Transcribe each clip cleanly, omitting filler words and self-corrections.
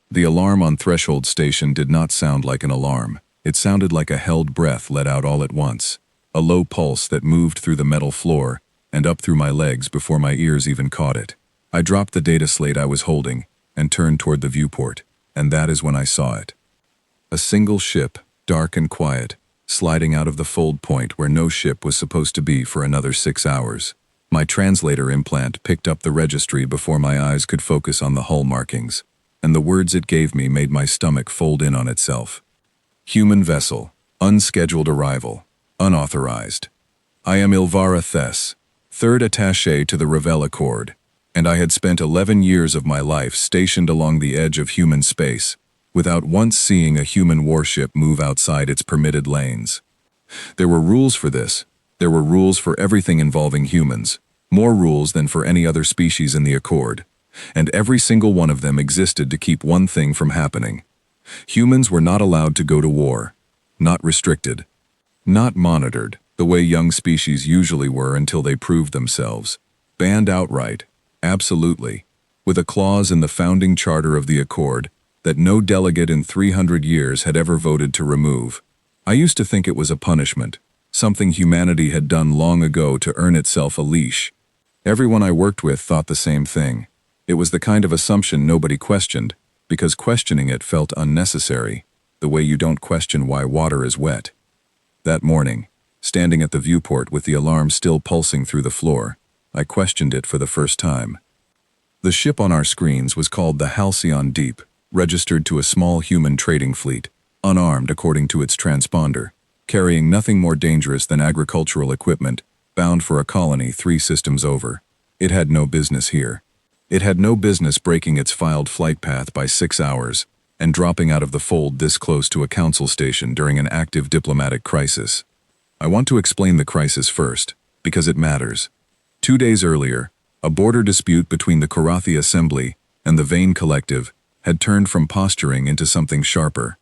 The alarm on Threshold Station did not sound like an alarm. It sounded like a held breath let out all at once, a low pulse that moved through the metal floor and up through my legs before my ears even caught it. I dropped the data slate I was holding and turned toward the viewport, and that is when I saw it. A single ship, dark and quiet, sliding out of the fold point where no ship was supposed to be for another 6 hours. My translator implant picked up the registry before my eyes could focus on the hull markings, and the words it gave me made my stomach fold in on itself. Human vessel, unscheduled arrival, unauthorized. I am Ilvara Thess, third attaché to the Ravel Accord, and I had spent 11 years of my life stationed along the edge of human space, without once seeing a human warship move outside its permitted lanes. There were rules for this. There were rules for everything involving humans, more rules than for any other species in the Accord, and every single one of them existed to keep one thing from happening. Humans were not allowed to go to war, not restricted, not monitored, the way young species usually were until they proved themselves. Banned outright, absolutely, with a clause in the founding charter of the Accord that no delegate in 300 years had ever voted to remove. I used to think it was a punishment, something humanity had done long ago to earn itself a leash. Everyone I worked with thought the same thing. It was the kind of assumption nobody questioned, because questioning it felt unnecessary, the way you don't question why water is wet. That morning, standing at the viewport with the alarm still pulsing through the floor, I questioned it for the first time. The ship on our screens was called the Halcyon Deep, registered to a small human trading fleet, unarmed according to its transponder, carrying nothing more dangerous than agricultural equipment, bound for a colony 3 systems over. It had no business here. It had no business breaking its filed flight path by 6 hours and dropping out of the fold this close to a council station during an active diplomatic crisis. I want to explain the crisis first, because it matters. 2 days earlier, a border dispute between the Karathi Assembly and the Vane Collective had turned from posturing into something sharper.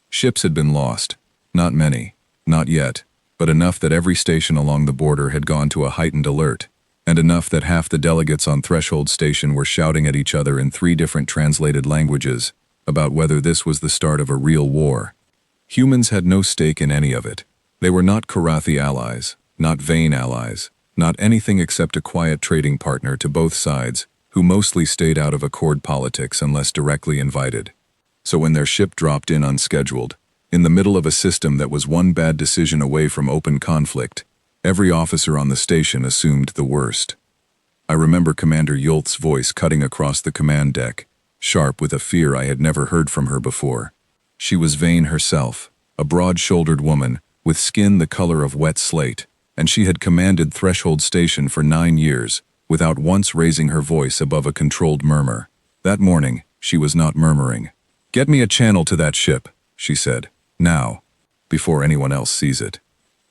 Ships had been lost. Not many, not yet, but enough that every station along the border had gone to a heightened alert, and enough that half the delegates on Threshold Station were shouting at each other in 3 different translated languages about whether this was the start of a real war. Humans had no stake in any of it. They were not Karathi allies, not Vane allies, not anything except a quiet trading partner to both sides, who mostly stayed out of Accord politics unless directly invited. So when their ship dropped in unscheduled, in the middle of a system that was one bad decision away from open conflict, every officer on the station assumed the worst. I remember Commander Yulth's voice cutting across the command deck, sharp with a fear I had never heard from her before. She was Vane herself, a broad-shouldered woman with skin the color of wet slate, and she had commanded Threshold Station for 9 years, without once raising her voice above a controlled murmur. That morning, she was not murmuring. "Get me a channel to that ship," she said, "now, before anyone else sees it."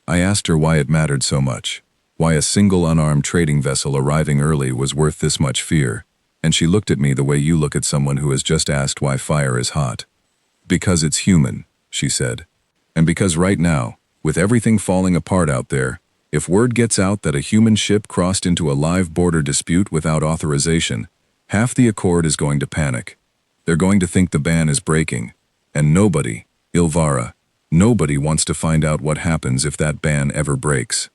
I asked her why it mattered so much, why a single unarmed trading vessel arriving early was worth this much fear, and she looked at me the way you look at someone who has just asked why fire is hot. "Because it's human," she said, "and because right now, with everything falling apart out there, if word gets out that a human ship crossed into a live border dispute without authorization, half the Accord is going to panic. They're going to think the ban is breaking, and nobody, Ilvara, nobody wants to find out what happens if that ban ever breaks."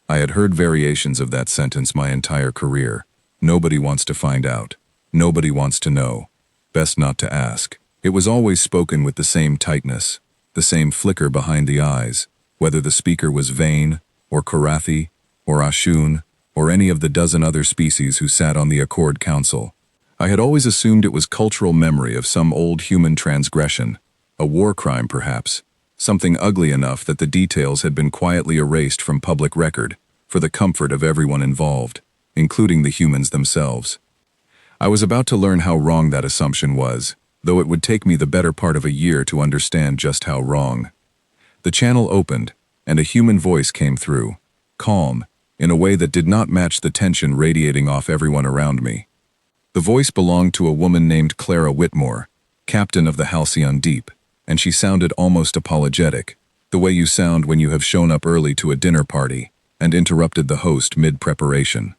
I had heard variations of that sentence my entire career. Nobody wants to find out. Nobody wants to know. Best not to ask. It was always spoken with the same tightness, the same flicker behind the eyes, whether the speaker was Vane, or Karathi, or Ashun, or any of the dozen other species who sat on the Accord Council. I had always assumed it was cultural memory of some old human transgression, a war crime perhaps, something ugly enough that the details had been quietly erased from public record for the comfort of everyone involved, including the humans themselves. I was about to learn how wrong that assumption was, though it would take me the better part of a year to understand just how wrong. The channel opened, and a human voice came through, calm, in a way that did not match the tension radiating off everyone around me. The voice belonged to a woman named Clara Whitmore, captain of the Halcyon Deep, and she sounded almost apologetic, the way you sound when you have shown up early to a dinner party and interrupted the host mid-preparation.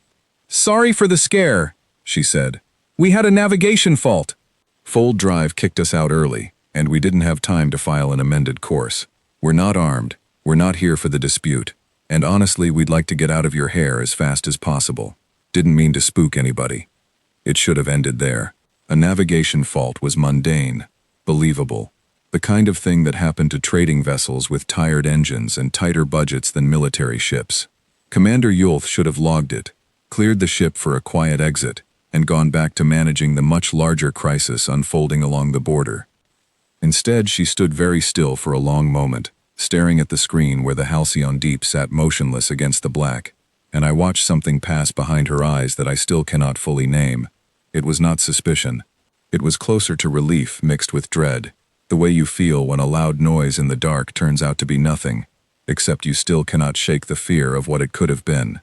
"Sorry for the scare," she said. "We had a navigation fault." Fold Drive kicked us out early, and we didn't have time to file an amended course. We're not armed, we're not here for the dispute, and honestly we'd like to get out of your hair as fast as possible. Didn't mean to spook anybody. It should have ended there. A navigation fault was mundane, believable, the kind of thing that happened to trading vessels with tired engines and tighter budgets than military ships. Commander Yulth should have logged it, cleared the ship for a quiet exit, and gone back to managing the much larger crisis unfolding along the border. Instead, she stood very still for a long moment, staring at the screen where the Halcyon Deep sat motionless against the black, and I watched something pass behind her eyes that I still cannot fully name. It was not suspicion. It was closer to relief mixed with dread, the way you feel when a loud noise in the dark turns out to be nothing, except you still cannot shake the fear of what it could have been.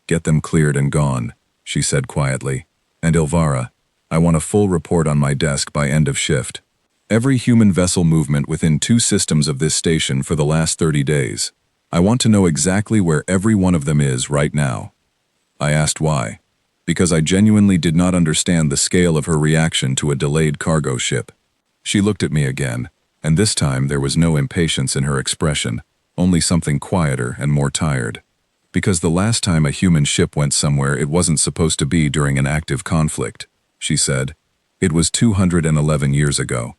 "Get them cleared and gone," she said quietly. "And Ilvara, I want a full report on my desk by end of shift. Every human vessel movement within 2 systems of this station for the last 30 days. I want to know exactly where every one of them is right now." I asked why. Because I genuinely did not understand the scale of her reaction to a delayed cargo ship. She looked at me again, and this time there was no impatience in her expression, only something quieter and more tired. "Because the last time a human ship went somewhere it wasn't supposed to be during an active conflict," she said. "It was 211 years ago.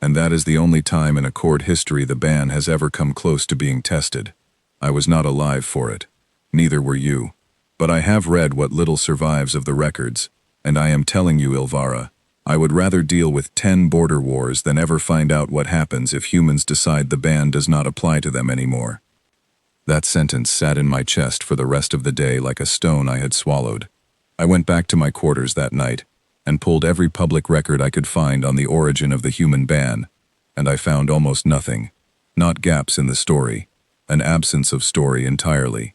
And that is the only time in Accord history the ban has ever come close to being tested. I was not alive for it. Neither were you. But I have read what little survives of the records, and I am telling you, Ilvara, I would rather deal with 10 border wars than ever find out what happens if humans decide the ban does not apply to them anymore." That sentence sat in my chest for the rest of the day like a stone I had swallowed. I went back to my quarters that night and pulled every public record I could find on the origin of the human ban, and I found almost nothing. Not gaps in the story, an absence of story entirely.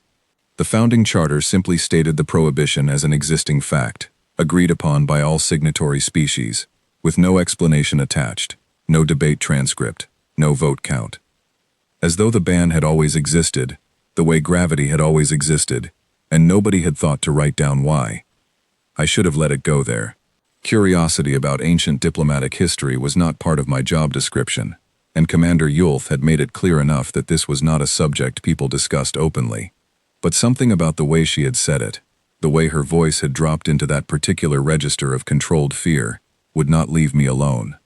The founding charter simply stated the prohibition as an existing fact, agreed upon by all signatory species, with no explanation attached, no debate transcript, no vote count. As though the ban had always existed, the way gravity had always existed, and nobody had thought to write down why. I should have let it go there. Curiosity about ancient diplomatic history was not part of my job description, and Commander Yulth had made it clear enough that this was not a subject people discussed openly. But something about the way she had said it, the way her voice had dropped into that particular register of controlled fear, would not leave me alone.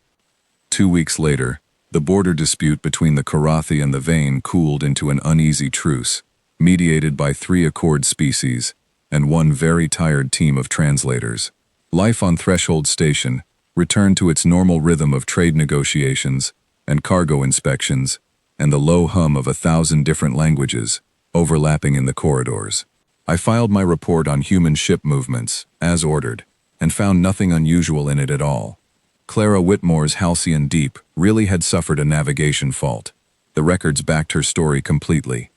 2 weeks later, the border dispute between the Karathi and the Vane cooled into an uneasy truce, mediated by 3 Accord species and 1 very tired team of translators. Life on Threshold Station returned to its normal rhythm of trade negotiations and cargo inspections and the low hum of 1,000 different languages overlapping in the corridors. I filed my report on human ship movements, as ordered, and found nothing unusual in it at all. Clara Whitmore's Halcyon Deep really had suffered a navigation fault. The records backed her story completely.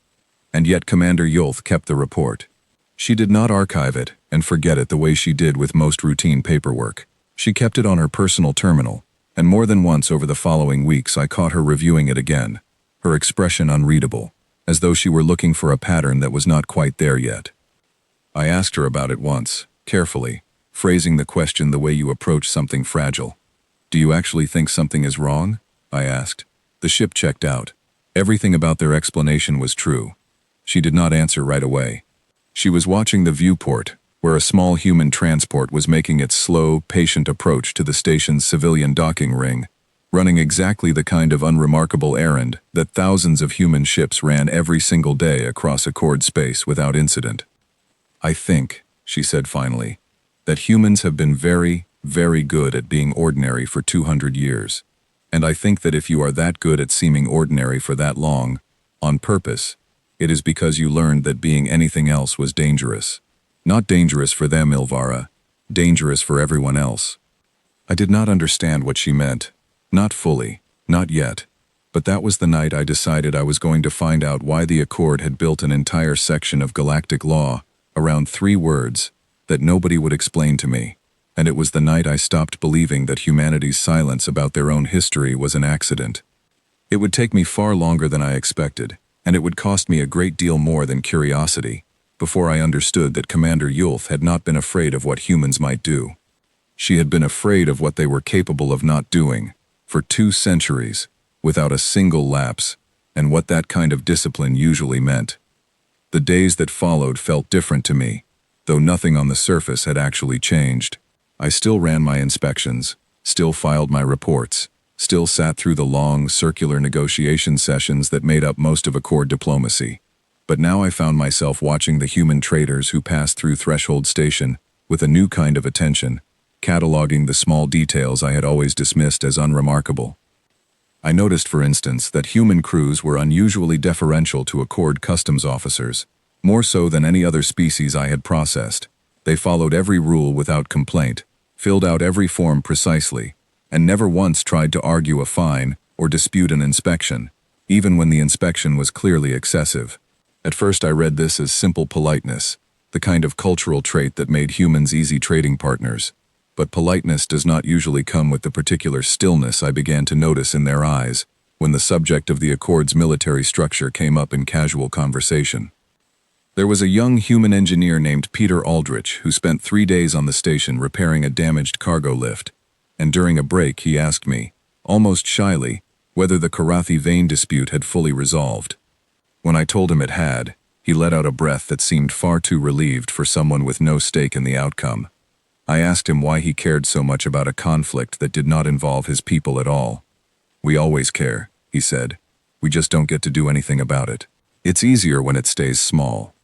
And yet Commander Yulth kept the report. She did not archive it and forget it the way she did with most routine paperwork. She kept it on her personal terminal, and more than once over the following weeks I caught her reviewing it again, her expression unreadable, as though she were looking for a pattern that was not quite there yet. I asked her about it once, carefully, phrasing the question the way you approach something fragile. "Do you actually think something is wrong?" I asked. The ship checked out. Everything about their explanation was true. She did not answer right away. She was watching the viewport, where a small human transport was making its slow, patient approach to the station's civilian docking ring, running exactly the kind of unremarkable errand that thousands of human ships ran every single day across Accord space without incident. "I think," she said finally, "that humans have been very, very good at being ordinary for 200 years. And I think that if you are that good at seeming ordinary for that long, on purpose, it is because you learned that being anything else was dangerous. Not dangerous for them, Ilvara, dangerous for everyone else." I did not understand what she meant. Not fully, not yet. But that was the night I decided I was going to find out why the Accord had built an entire section of galactic law around 3 words that nobody would explain to me. And it was the night I stopped believing that humanity's silence about their own history was an accident. It would take me far longer than I expected, and it would cost me a great deal more than curiosity, before I understood that Commander Yulth had not been afraid of what humans might do. She had been afraid of what they were capable of not doing, for 2 centuries, without a single lapse, and what that kind of discipline usually meant. The days that followed felt different to me, though nothing on the surface had actually changed. I still ran my inspections, still filed my reports, still sat through the long, circular negotiation sessions that made up most of Accord diplomacy. But now I found myself watching the human traders who passed through Threshold Station with a new kind of attention, cataloging the small details I had always dismissed as unremarkable. I noticed, for instance, that human crews were unusually deferential to Accord customs officers, more so than any other species I had processed. They followed every rule without complaint, filled out every form precisely, and never once tried to argue a fine or dispute an inspection, even when the inspection was clearly excessive. At first I read this as simple politeness, the kind of cultural trait that made humans easy trading partners. But politeness does not usually come with the particular stillness I began to notice in their eyes when the subject of the Accord's military structure came up in casual conversation. There was a young human engineer named Peter Aldrich who spent 3 days on the station repairing a damaged cargo lift, and during a break he asked me, almost shyly, whether the Karathi vein dispute had fully resolved. When I told him it had, he let out a breath that seemed far too relieved for someone with no stake in the outcome. I asked him why he cared so much about a conflict that did not involve his people at all. "We always care," he said. "We just don't get to do anything about it. It's easier when it stays small."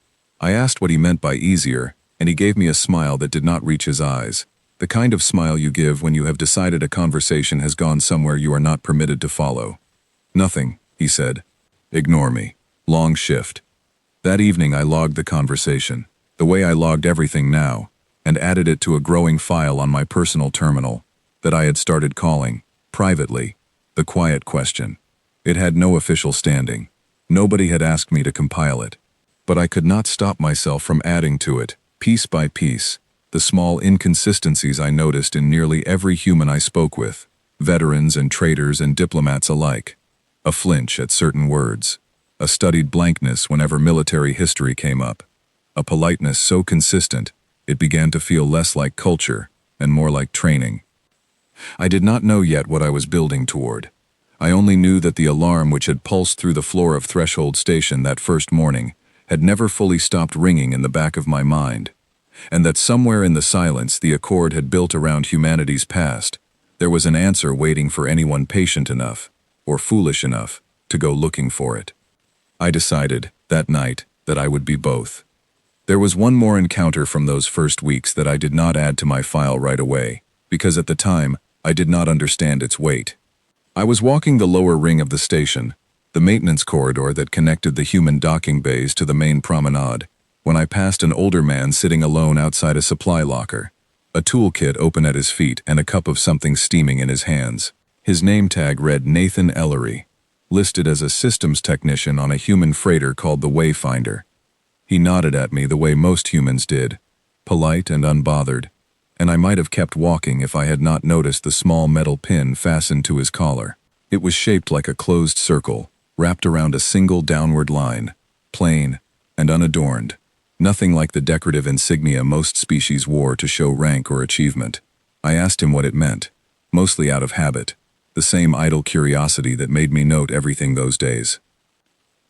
I asked what he meant by easier, and he gave me a smile that did not reach his eyes, the kind of smile you give when you have decided a conversation has gone somewhere you are not permitted to follow. "Nothing," he said. "Ignore me. Long shift." That evening I logged the conversation, the way I logged everything now, and added it to a growing file on my personal terminal that I had started calling, privately, the quiet question. It had no official standing. Nobody had asked me to compile it. But I could not stop myself from adding to it, piece by piece, the small inconsistencies I noticed in nearly every human I spoke with, veterans and traders and diplomats alike. A flinch at certain words, a studied blankness whenever military history came up, a politeness so consistent it began to feel less like culture and more like training. I did not know yet what I was building toward. I only knew that the alarm which had pulsed through the floor of Threshold Station that first morning had never fully stopped ringing in the back of my mind, and that somewhere in the silence the Accord had built around humanity's past, there was an answer waiting for anyone patient enough, or foolish enough, to go looking for it. I decided, that night, that I would be both. There was one more encounter from those first weeks that I did not add to my file right away, because at the time, I did not understand its weight. I was walking the lower ring of the station, the maintenance corridor that connected the human docking bays to the main promenade, when I passed an older man sitting alone outside a supply locker, a toolkit open at his feet and a cup of something steaming in his hands. His name tag read Nathan Ellery, listed as a systems technician on a human freighter called the Wayfinder. He nodded at me the way most humans did, polite and unbothered, and I might have kept walking if I had not noticed the small metal pin fastened to his collar. It was shaped like a closed circle, wrapped around a single downward line, plain and unadorned, nothing like the decorative insignia most species wore to show rank or achievement. I asked him what it meant, mostly out of habit, the same idle curiosity that made me note everything those days.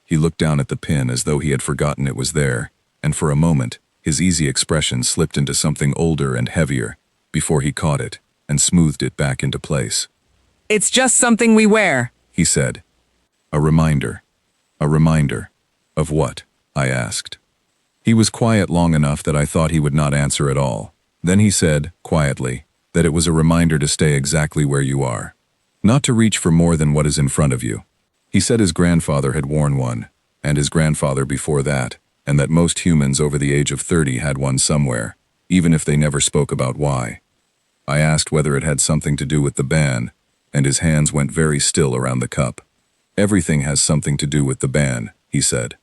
He looked down at the pin as though he had forgotten it was there, and for a moment, his easy expression slipped into something older and heavier, before he caught it and smoothed it back into place. "It's just something we wear," he said. A reminder. A reminder. Of what? I asked. He was quiet long enough that I thought he would not answer at all. Then he said, quietly, that it was a reminder to stay exactly where you are. Not to reach for more than what is in front of you. He said his grandfather had worn one, and his grandfather before that, and that most humans over the age of 30 had one somewhere, even if they never spoke about why. I asked whether it had something to do with the ban, and his hands went very still around the cup. "Everything has something to do with the ban," he said.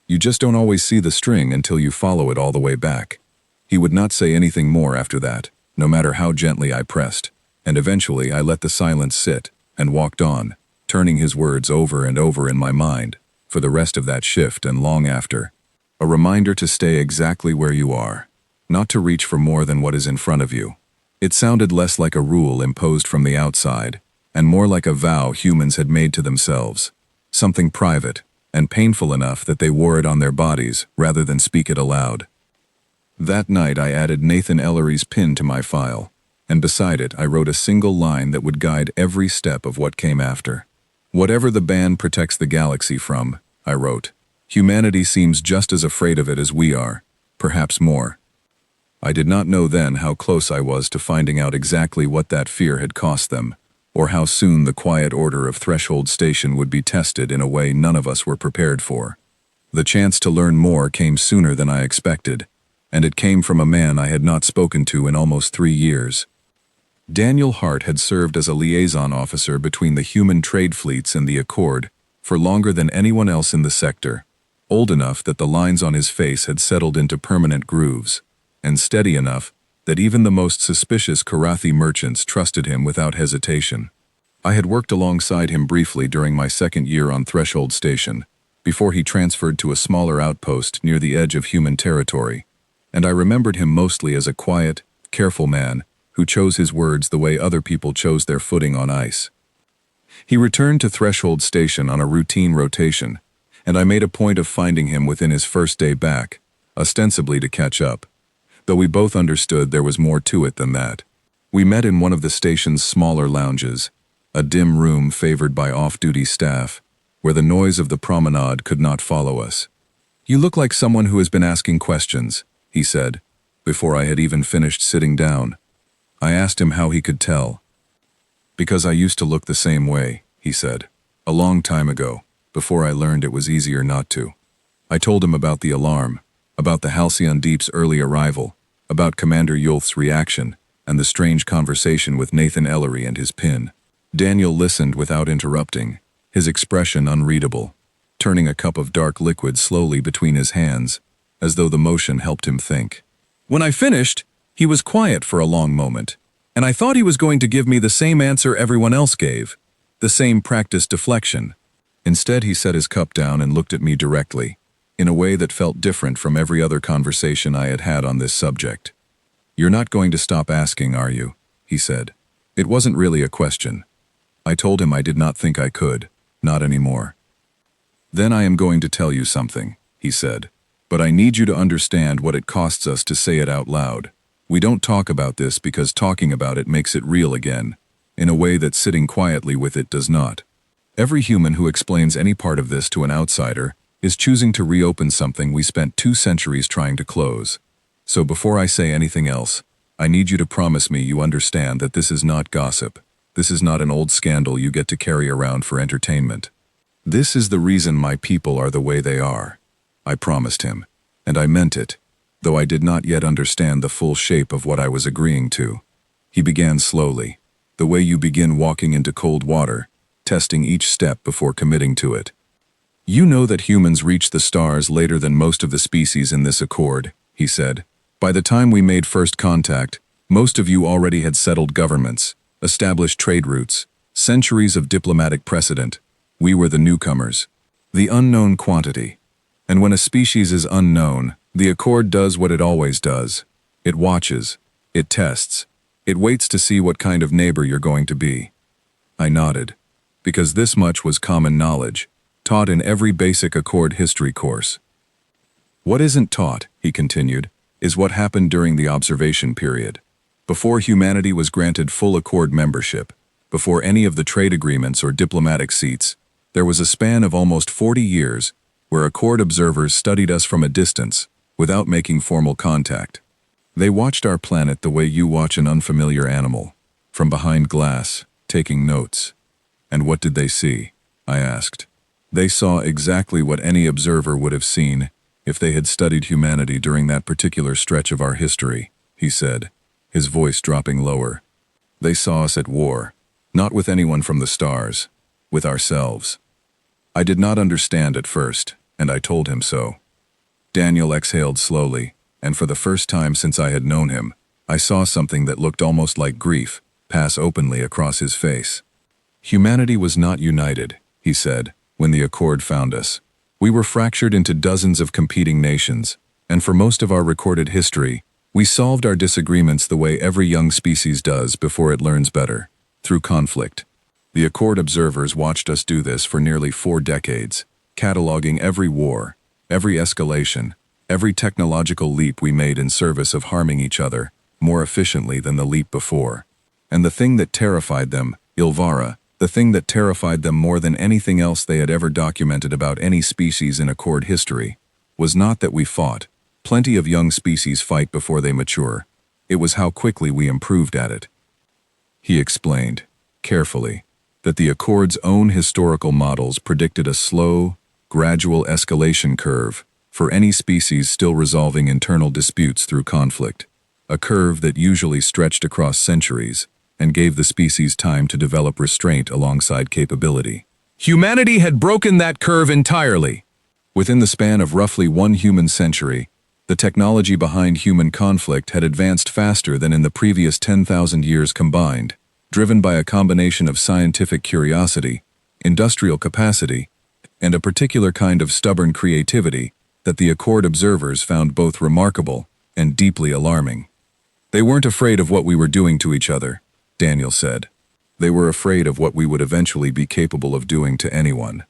"You just don't always see the string until you follow it all the way back." He would not say anything more after that, no matter how gently I pressed, and eventually I let the silence sit and walked on, turning his words over and over in my mind, for the rest of that shift and long after. A reminder to stay exactly where you are, not to reach for more than what is in front of you. It sounded less like a rule imposed from the outside, and more like a vow humans had made to themselves. Something private, and painful enough that they wore it on their bodies rather than speak it aloud. That night I added Nathan Ellery's pin to my file, and beside it I wrote a single line that would guide every step of what came after. Whatever the ban protects the galaxy from, I wrote, humanity seems just as afraid of it as we are, perhaps more. I did not know then how close I was to finding out exactly what that fear had cost them, or how soon the quiet order of Threshold Station would be tested in a way none of us were prepared for. The chance to learn more came sooner than I expected, and it came from a man I had not spoken to in almost 3 years. Daniel Hart had served as a liaison officer between the human trade fleets and the Accord for longer than anyone else in the sector, old enough that the lines on his face had settled into permanent grooves, and steady enough that even the most suspicious Karathi merchants trusted him without hesitation. I had worked alongside him briefly during my second year on Threshold Station, before he transferred to a smaller outpost near the edge of human territory, and I remembered him mostly as a quiet, careful man who chose his words the way other people chose their footing on ice. He returned to Threshold Station on a routine rotation, and I made a point of finding him within his first day back, ostensibly to catch up, though we both understood there was more to it than that. We met in one of the station's smaller lounges, a dim room favored by off-duty staff, where the noise of the promenade could not follow us. "You look like someone who has been asking questions," he said, before I had even finished sitting down. I asked him how he could tell. "Because I used to look the same way," he said, "a long time ago, before I learned it was easier not to." I told him about the alarm, about the Halcyon Deep's early arrival, about Commander Yulth's reaction, and the strange conversation with Nathan Ellery and his pin. Daniel listened without interrupting, his expression unreadable, turning a cup of dark liquid slowly between his hands, as though the motion helped him think. When I finished, he was quiet for a long moment, and I thought he was going to give me the same answer everyone else gave, the same practiced deflection. Instead, he set his cup down and looked at me directly, in a way that felt different from every other conversation I had had on this subject. "You're not going to stop asking, are you?" he said. It wasn't really a question. I told him I did not think I could, not anymore. "Then I am going to tell you something," he said, "but I need you to understand what it costs us to say it out loud. We don't talk about this because talking about it makes it real again, in a way that sitting quietly with it does not. Every human who explains any part of this to an outsider is choosing to reopen something we spent 2 centuries trying to close. So before I say anything else, I need you to promise me you understand that this is not gossip. This is not an old scandal you get to carry around for entertainment. This is the reason my people are the way they are." I promised him, and I meant it, though I did not yet understand the full shape of what I was agreeing to. He began slowly, the way you begin walking into cold water, testing each step before committing to it. "You know that humans reach the stars later than most of the species in this accord," he said. "By the time we made first contact, most of you already had settled governments, established trade routes, centuries of diplomatic precedent. We were the newcomers, the unknown quantity. And when a species is unknown, the Accord does what it always does. It watches, it tests, it waits to see what kind of neighbor you're going to be." I nodded, because this much was common knowledge, taught in every basic Accord history course. "What isn't taught," he continued, "is what happened during the observation period. Before humanity was granted full Accord membership, before any of the trade agreements or diplomatic seats, there was a span of almost 40 years where Accord observers studied us from a distance, without making formal contact. They watched our planet the way you watch an unfamiliar animal, from behind glass, taking notes. And what did they see?" I asked. "They saw exactly what any observer would have seen if they had studied humanity during that particular stretch of our history," he said, his voice dropping lower. "They saw us at war, not with anyone from the stars, with ourselves." I did not understand at first, and I told him so. Daniel exhaled slowly, and for the first time since I had known him, I saw something that looked almost like grief pass openly across his face. "Humanity was not united," he said, "when the Accord found us. We were fractured into dozens of competing nations, and for most of our recorded history, We solved our disagreements the way every young species does before it learns better, through conflict. The Accord observers watched us do this for nearly 4 decades, cataloging every war, every escalation, every technological leap we made in service of harming each other more efficiently than the leap before. And the thing that terrified them, Ilvara, the thing that terrified them more than anything else they had ever documented about any species in Accord history, was not that we fought. Plenty of young species fight before they mature. It was how quickly we improved at it. He explained, carefully, that the Accord's own historical models predicted a slow, gradual escalation curve for any species still resolving internal disputes through conflict, a curve that usually stretched across centuries and gave the species time to develop restraint alongside capability. Humanity had broken that curve entirely. Within the span of roughly 1 human century, the technology behind human conflict had advanced faster than in the previous 10,000 years combined, driven by a combination of scientific curiosity, industrial capacity, and a particular kind of stubborn creativity that the Accord observers found both remarkable and deeply alarming. They weren't afraid of what we were doing to each other, Daniel said. They were afraid of what we would eventually be capable of doing to anyone.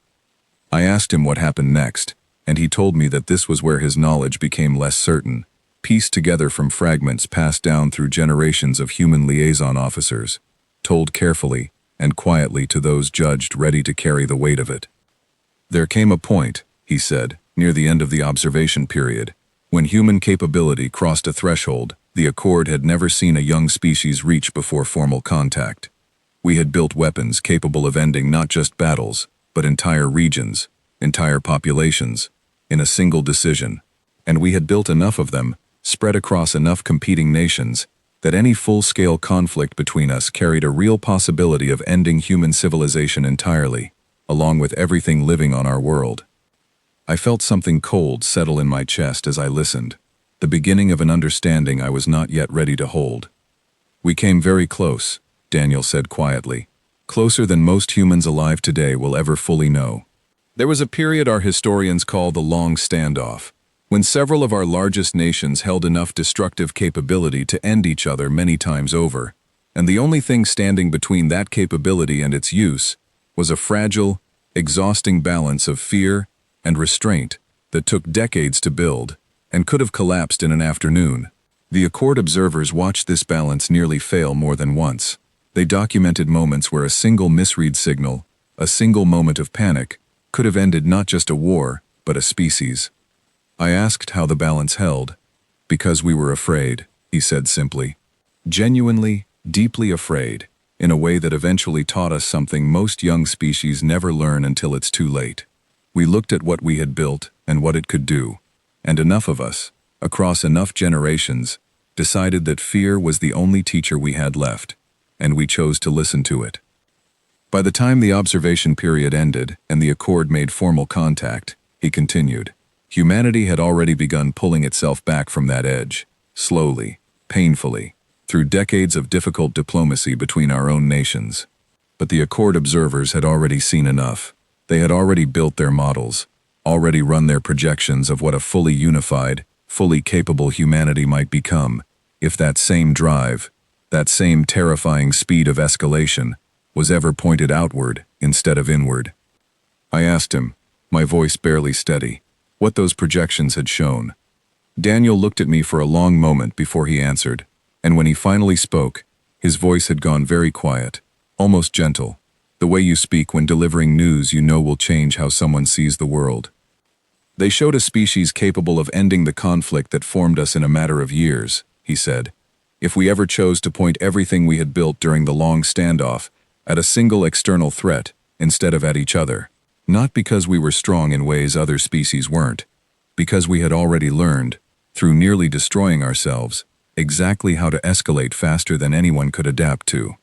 I asked him what happened next, and he told me that this was where his knowledge became less certain, pieced together from fragments passed down through generations of human liaison officers, told carefully and quietly to those judged ready to carry the weight of it. There came a point, he said, near the end of the observation period, when human capability crossed a threshold the Accord had never seen a young species reach before formal contact. We had built weapons capable of ending not just battles, but entire regions, entire populations, in a single decision, and we had built enough of them, spread across enough competing nations, that any full-scale conflict between us carried a real possibility of ending human civilization entirely, along with everything living on our world. I felt something cold settle in my chest as I listened, the beginning of an understanding I was not yet ready to hold. We came very close, Daniel said quietly, closer than most humans alive today will ever fully know. There was a period our historians call the Long Standoff, when several of our largest nations held enough destructive capability to end each other many times over, and the only thing standing between that capability and its use was a fragile, exhausting balance of fear and restraint that took decades to build and could have collapsed in an afternoon. The Accord observers watched this balance nearly fail more than once. They documented moments where a single misread signal, a single moment of panic, could have ended not just a war, but a species. I asked how the balance held. Because we were afraid, he said simply. Genuinely, deeply afraid, in a way that eventually taught us something most young species never learn until it's too late. We looked at what we had built and what it could do, and enough of us, across enough generations, decided that fear was the only teacher we had left, and we chose to listen to it. By the time the observation period ended and the Accord made formal contact, he continued, humanity had already begun pulling itself back from that edge, slowly, painfully, through decades of difficult diplomacy between our own nations. But the Accord observers had already seen enough. They had already built their models, already run their projections of what a fully unified, fully capable humanity might become if that same drive, that same terrifying speed of escalation, was ever pointed outward instead of inward. I asked him, my voice barely steady, what those projections had shown. Daniel looked at me for a long moment before he answered, and when he finally spoke, his voice had gone very quiet, almost gentle, the way you speak when delivering news you know will change how someone sees the world. They showed a species capable of ending the conflict that formed us in a matter of years, he said, if we ever chose to point everything we had built during the long standoff at a single external threat instead of at each other, not because we were strong in ways other species weren't, because we had already learned, through nearly destroying ourselves, exactly how to escalate faster than anyone could adapt to.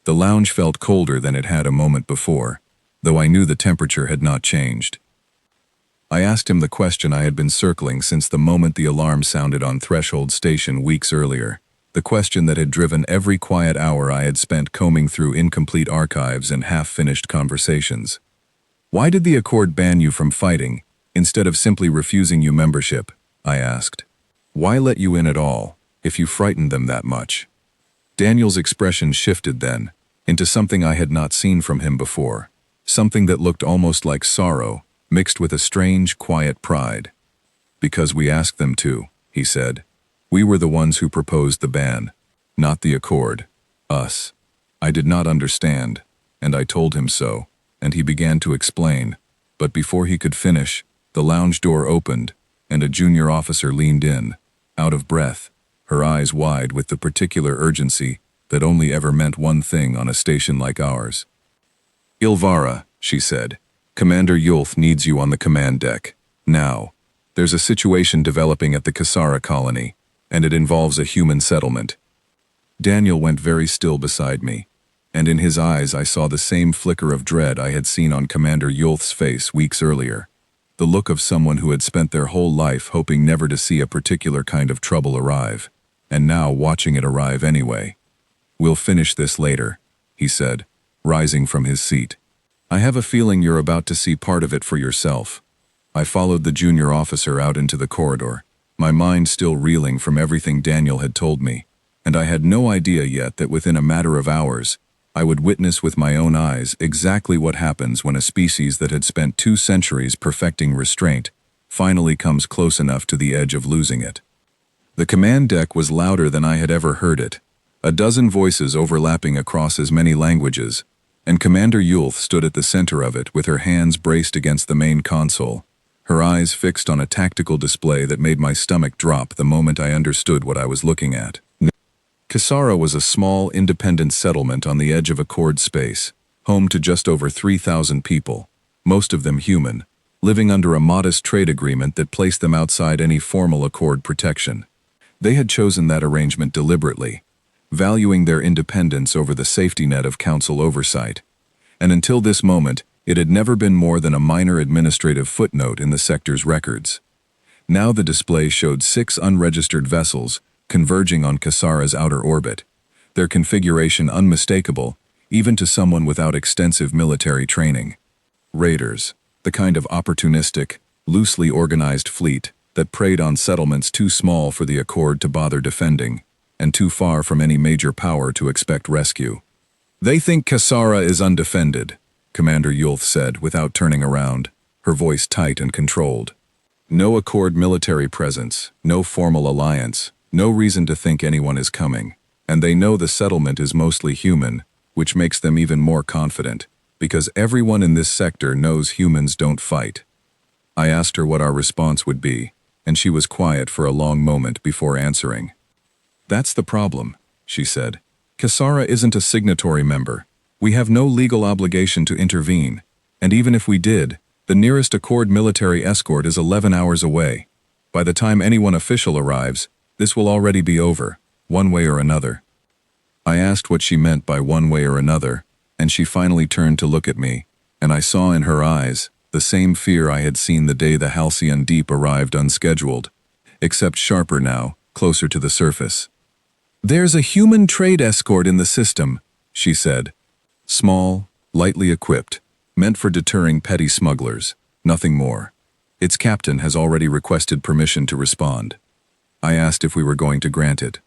The lounge felt colder than it had a moment before, though I knew the temperature had not changed. I asked him the question I had been circling since the moment the alarm sounded on Threshold Station weeks earlier, the question that had driven every quiet hour I had spent combing through incomplete archives and half-finished conversations. Why did the Accord ban you from fighting, instead of simply refusing you membership? I asked. Why let you in at all? if you frightened them that much. Daniel's expression shifted then, into something I had not seen from him before, something that looked almost like sorrow, mixed with a strange, quiet pride. Because we asked them to, he said. We were the ones who proposed the ban, not the Accord. Us. I did not understand, and I told him so, and he began to explain, but before he could finish, the lounge door opened, and a junior officer leaned in, out of breath, her eyes wide with the particular urgency that only ever meant one thing on a station like ours. Ilvara, she said, Commander Yulth needs you on the command deck. Now. There's a situation developing at the Kasara colony, and it involves a human settlement. Daniel went very still beside me, and in his eyes I saw the same flicker of dread I had seen on Commander Yulth's face weeks earlier, the look of someone who had spent their whole life hoping never to see a particular kind of trouble arrive, and now watching it arrive anyway. We'll finish this later, he said, rising from his seat. I have a feeling you're about to see part of it for yourself. I followed the junior officer out into the corridor, my mind still reeling from everything Daniel had told me, and I had no idea yet that within a matter of hours, I would witness with my own eyes exactly what happens when a species that had spent 2 centuries perfecting restraint finally comes close enough to the edge of losing it. The command deck was louder than I had ever heard it, a dozen voices overlapping across as many languages, and Commander Yulth stood at the center of it with her hands braced against the main console, her eyes fixed on a tactical display that made my stomach drop the moment I understood what I was looking at. Kasara was a small, independent settlement on the edge of Accord space, home to just over 3,000 people, most of them human, living under a modest trade agreement that placed them outside any formal Accord protection. They had chosen that arrangement deliberately, valuing their independence over the safety net of council oversight, and until this moment, it had never been more than a minor administrative footnote in the sector's records. Now the display showed 6 unregistered vessels converging on Kasara's outer orbit, their configuration unmistakable even to someone without extensive military training. Raiders, the kind of opportunistic, loosely organized fleet that preyed on settlements too small for the Accord to bother defending, and too far from any major power to expect rescue. They think Kasara is undefended, Commander Yulth said without turning around, her voice tight and controlled. No Accord military presence, no formal alliance, no reason to think anyone is coming, and they know the settlement is mostly human, which makes them even more confident, because everyone in this sector knows humans don't fight. I asked her what our response would be, and she was quiet for a long moment before answering. That's the problem, she said. Kasara isn't a signatory member. We have no legal obligation to intervene, and even if we did, the nearest Accord military escort is 11 hours away. By the time anyone official arrives, this will already be over, one way or another. I asked what she meant by one way or another, and she finally turned to look at me, and I saw in her eyes the same fear I had seen the day the Halcyon Deep arrived unscheduled, except sharper now, closer to the surface. There's a human trade escort in the system, she said. Small, lightly equipped, meant for deterring petty smugglers, nothing more. Its captain has already requested permission to respond. I asked if we were going to grant it.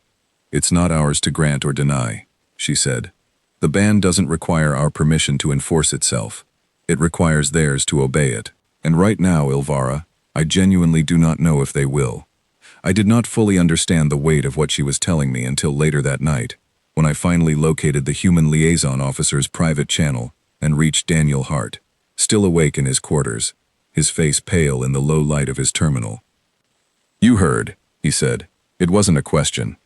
It's not ours to grant or deny, she said. The ban doesn't require our permission to enforce itself. It requires theirs to obey it. And right now, Ilvara, I genuinely do not know if they will. I did not fully understand the weight of what she was telling me until later that night, when I finally located the human liaison officer's private channel and reached Daniel Hart, still awake in his quarters, his face pale in the low light of his terminal. You heard, he said. It wasn't a question.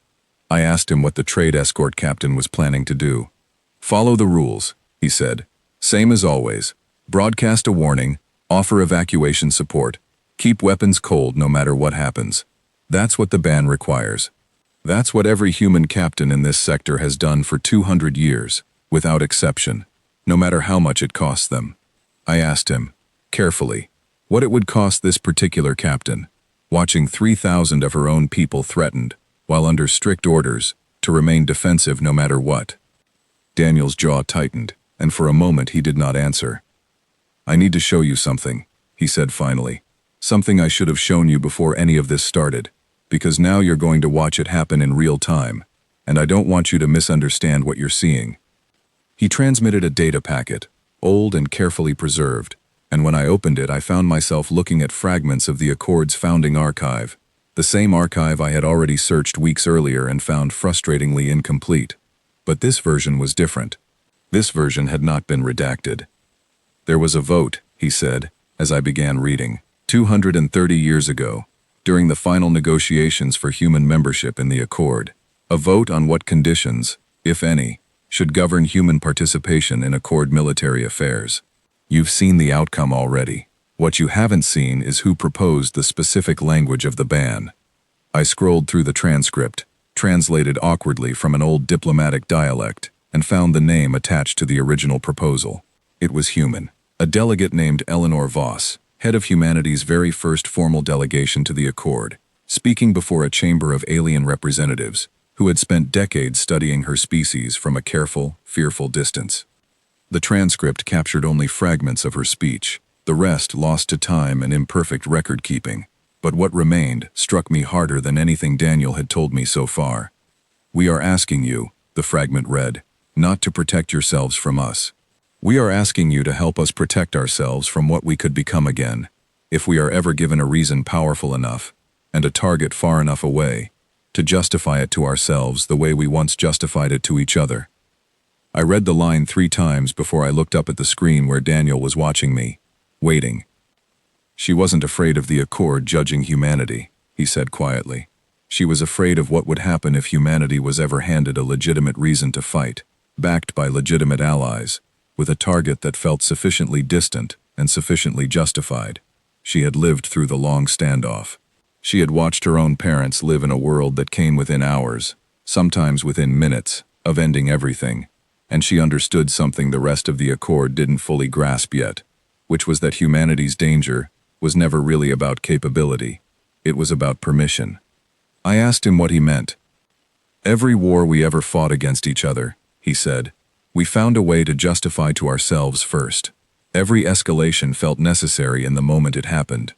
I asked him what the trade escort captain was planning to do. Follow the rules, he said. Same as always. Broadcast a warning, offer evacuation support, keep weapons cold no matter what happens. That's what the ban requires. That's what every human captain in this sector has done for 200 years, without exception, no matter how much it costs them. I asked him, carefully, what it would cost this particular captain, watching 3,000 of her own people threatened, while under strict orders, to remain defensive no matter what. Daniel's jaw tightened, and for a moment he did not answer. I need to show you something, he said finally. Something I should have shown you before any of this started. because now you're going to watch it happen in real time, and I don't want you to misunderstand what you're seeing." He transmitted a data packet, old and carefully preserved, and when I opened it I found myself looking at fragments of the Accord's founding archive, the same archive I had already searched weeks earlier and found frustratingly incomplete. But this version was different. This version had not been redacted. "There was a vote," he said, as I began reading, 230 years ago, during the final negotiations for human membership in the Accord. A vote on what conditions, if any, should govern human participation in Accord military affairs. You've seen the outcome already. What you haven't seen is who proposed the specific language of the ban. I scrolled through the transcript, translated awkwardly from an old diplomatic dialect, and found the name attached to the original proposal. It was human. A delegate named Eleanor Voss, head of humanity's very first formal delegation to the Accord, speaking before a chamber of alien representatives who had spent decades studying her species from a careful, fearful distance. The transcript captured only fragments of her speech, the rest lost to time and imperfect record-keeping. But what remained struck me harder than anything Daniel had told me so far. "We are asking you," the fragment read, "not to protect yourselves from us. We are asking you to help us protect ourselves from what we could become again, if we are ever given a reason powerful enough, and a target far enough away, to justify it to ourselves the way we once justified it to each other." I read the line 3 times before I looked up at the screen where Daniel was watching me, waiting. "She wasn't afraid of the Accord judging humanity," he said quietly. "She was afraid of what would happen if humanity was ever handed a legitimate reason to fight, backed by legitimate allies, with a target that felt sufficiently distant and sufficiently justified." She had lived through the long standoff. She had watched her own parents live in a world that came within hours, sometimes within minutes, of ending everything, and she understood something the rest of the Accord didn't fully grasp yet, which was that humanity's danger was never really about capability. It was about permission. I asked him what he meant. "Every war we ever fought against each other," he said, "we found a way to justify to ourselves first. Every escalation felt necessary in the moment it happened.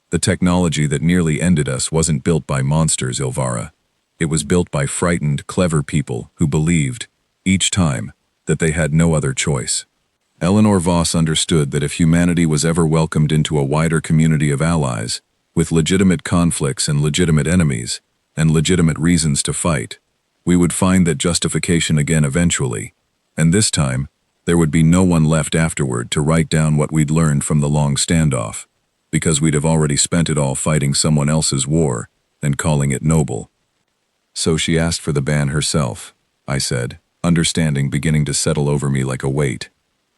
The technology that nearly ended us wasn't built by monsters, Ilvara. It was built by frightened, clever people who believed, each time, that they had no other choice." Eleanor Voss understood that if humanity was ever welcomed into a wider community of allies, with legitimate conflicts and legitimate enemies, and legitimate reasons to fight, we would find that justification again eventually, and this time, there would be no one left afterward to write down what we'd learned from the long standoff, because we'd have already spent it all fighting someone else's war and calling it noble. "So she asked for the ban herself," I said, understanding beginning to settle over me like a weight.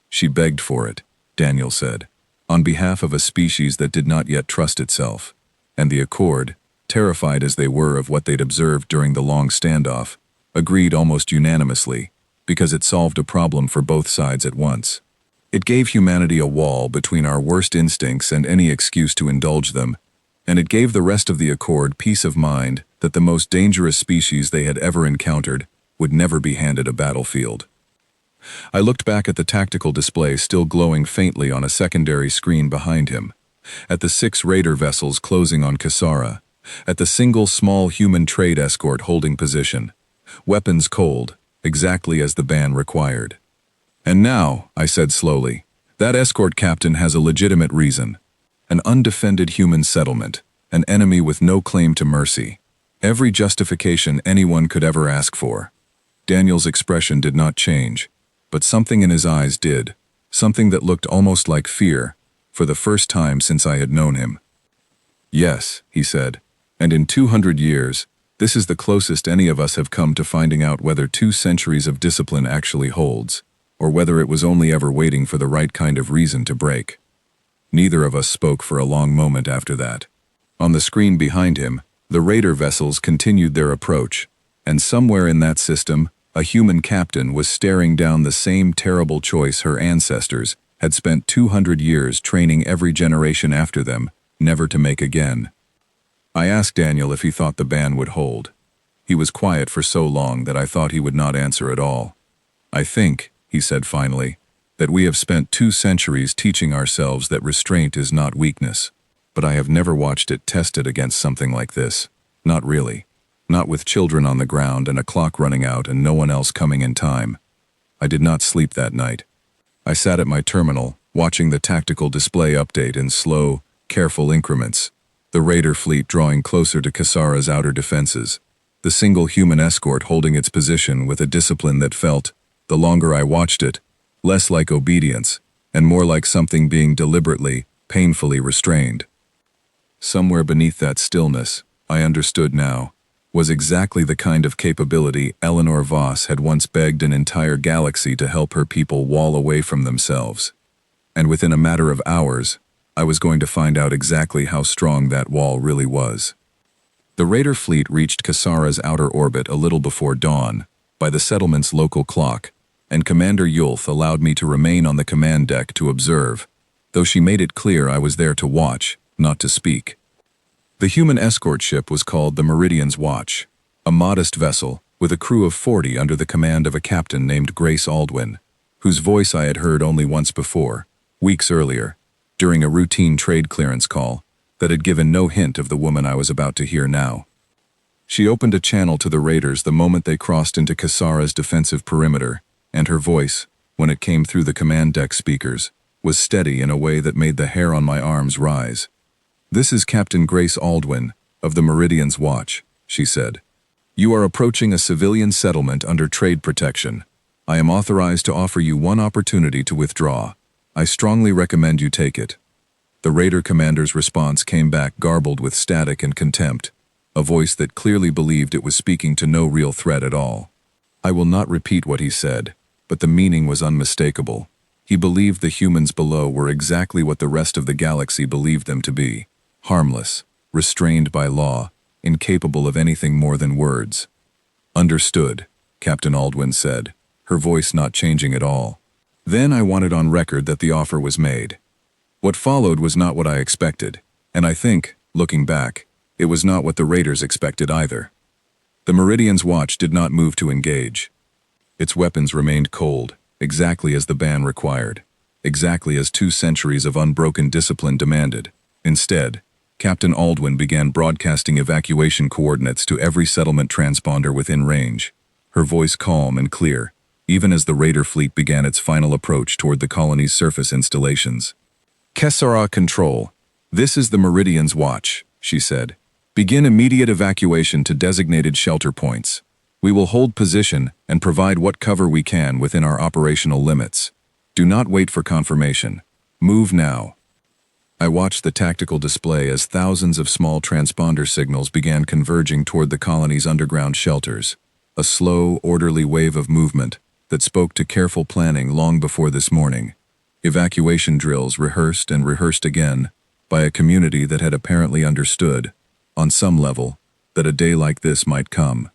"She begged for it," Daniel said, "on behalf of a species that did not yet trust itself, and the Accord, terrified as they were of what they'd observed during the long standoff, agreed almost unanimously, because it solved a problem for both sides at once. It gave humanity a wall between our worst instincts and any excuse to indulge them, and it gave the rest of the Accord peace of mind that the most dangerous species they had ever encountered would never be handed a battlefield." I looked back at the tactical display still glowing faintly on a secondary screen behind him, at the 6 raider vessels closing on Kasara, at the single small human trade escort holding position, weapons cold, exactly as the ban required. "And now," I said slowly, "that escort captain has a legitimate reason. An undefended human settlement, an enemy with no claim to mercy. Every justification anyone could ever ask for." Daniel's expression did not change, but something in his eyes did, something that looked almost like fear, for the first time since I had known him. "Yes," he said, "and in 200 years, this is the closest any of us have come to finding out whether 2 centuries of discipline actually holds, or whether it was only ever waiting for the right kind of reason to break." Neither of us spoke for a long moment after that. On the screen behind him, the raider vessels continued their approach, and somewhere in that system, a human captain was staring down the same terrible choice her ancestors had spent 200 years training every generation after them never to make again. I asked Daniel if he thought the ban would hold. He was quiet for so long that I thought he would not answer at all. "I think," he said finally, "that we have spent 2 centuries teaching ourselves that restraint is not weakness, but I have never watched it tested against something like this. Not really. Not with children on the ground and a clock running out and no one else coming in time. I did not sleep that night. I sat at my terminal, watching the tactical display update in slow, careful increments. The raider fleet drawing closer to Kasara's outer defenses. The single human escort holding its position with a discipline that felt, the longer I watched it, less like obedience, and more like something being deliberately, painfully restrained. Somewhere beneath that stillness, I understood now, was exactly the kind of capability Eleanor Voss had once begged an entire galaxy to help her people wall away from themselves. And within a matter of hours, I was going to find out exactly how strong that wall really was. The Raider fleet reached Kasara's outer orbit a little before dawn, by the settlement's local clock, and Commander Yulth allowed me to remain on the command deck to observe, though she made it clear I was there to watch, not to speak. The human escort ship was called the Meridian's Watch, a modest vessel with a crew of 40 under the command of a captain named Grace Aldwin, whose voice I had heard only once before, weeks earlier, during a routine trade clearance call that had given no hint of the woman I was about to hear now. She opened a channel to the raiders the moment they crossed into Kasara's defensive perimeter, and her voice, when it came through the command deck speakers, was steady in a way that made the hair on my arms rise. "This is Captain Grace Aldwin, of the Meridian's Watch," she said. "You are approaching a civilian settlement under trade protection. I am authorized to offer you one opportunity to withdraw. I strongly recommend you take it." The raider commander's response came back garbled with static and contempt, a voice that clearly believed it was speaking to no real threat at all. I will not repeat what he said, but the meaning was unmistakable. He believed the humans below were exactly what the rest of the galaxy believed them to be: harmless, restrained by law, incapable of anything more than words. "Understood," Captain Aldwin said, her voice not changing at all. Then I wanted on record that the offer was made. What followed was not what I expected, and I think, looking back, it was not what the raiders expected either. The Meridian's Watch did not move to engage. Its weapons remained cold, exactly as the ban required, exactly as 2 centuries of unbroken discipline demanded. Instead, Captain Aldwin began broadcasting evacuation coordinates to every settlement transponder within range, her voice calm and clear, even as the raider fleet began its final approach toward the colony's surface installations. "Kasara Control, this is the Meridian's Watch," she said. "Begin immediate evacuation to designated shelter points. We will hold position and provide what cover we can within our operational limits. Do not wait for confirmation. Move now." I watched the tactical display as thousands of small transponder signals began converging toward the colony's underground shelters, a slow, orderly wave of movement that spoke to careful planning long before this morning. Evacuation drills rehearsed and rehearsed again by a community that had apparently understood, on some level, that a day like this might come.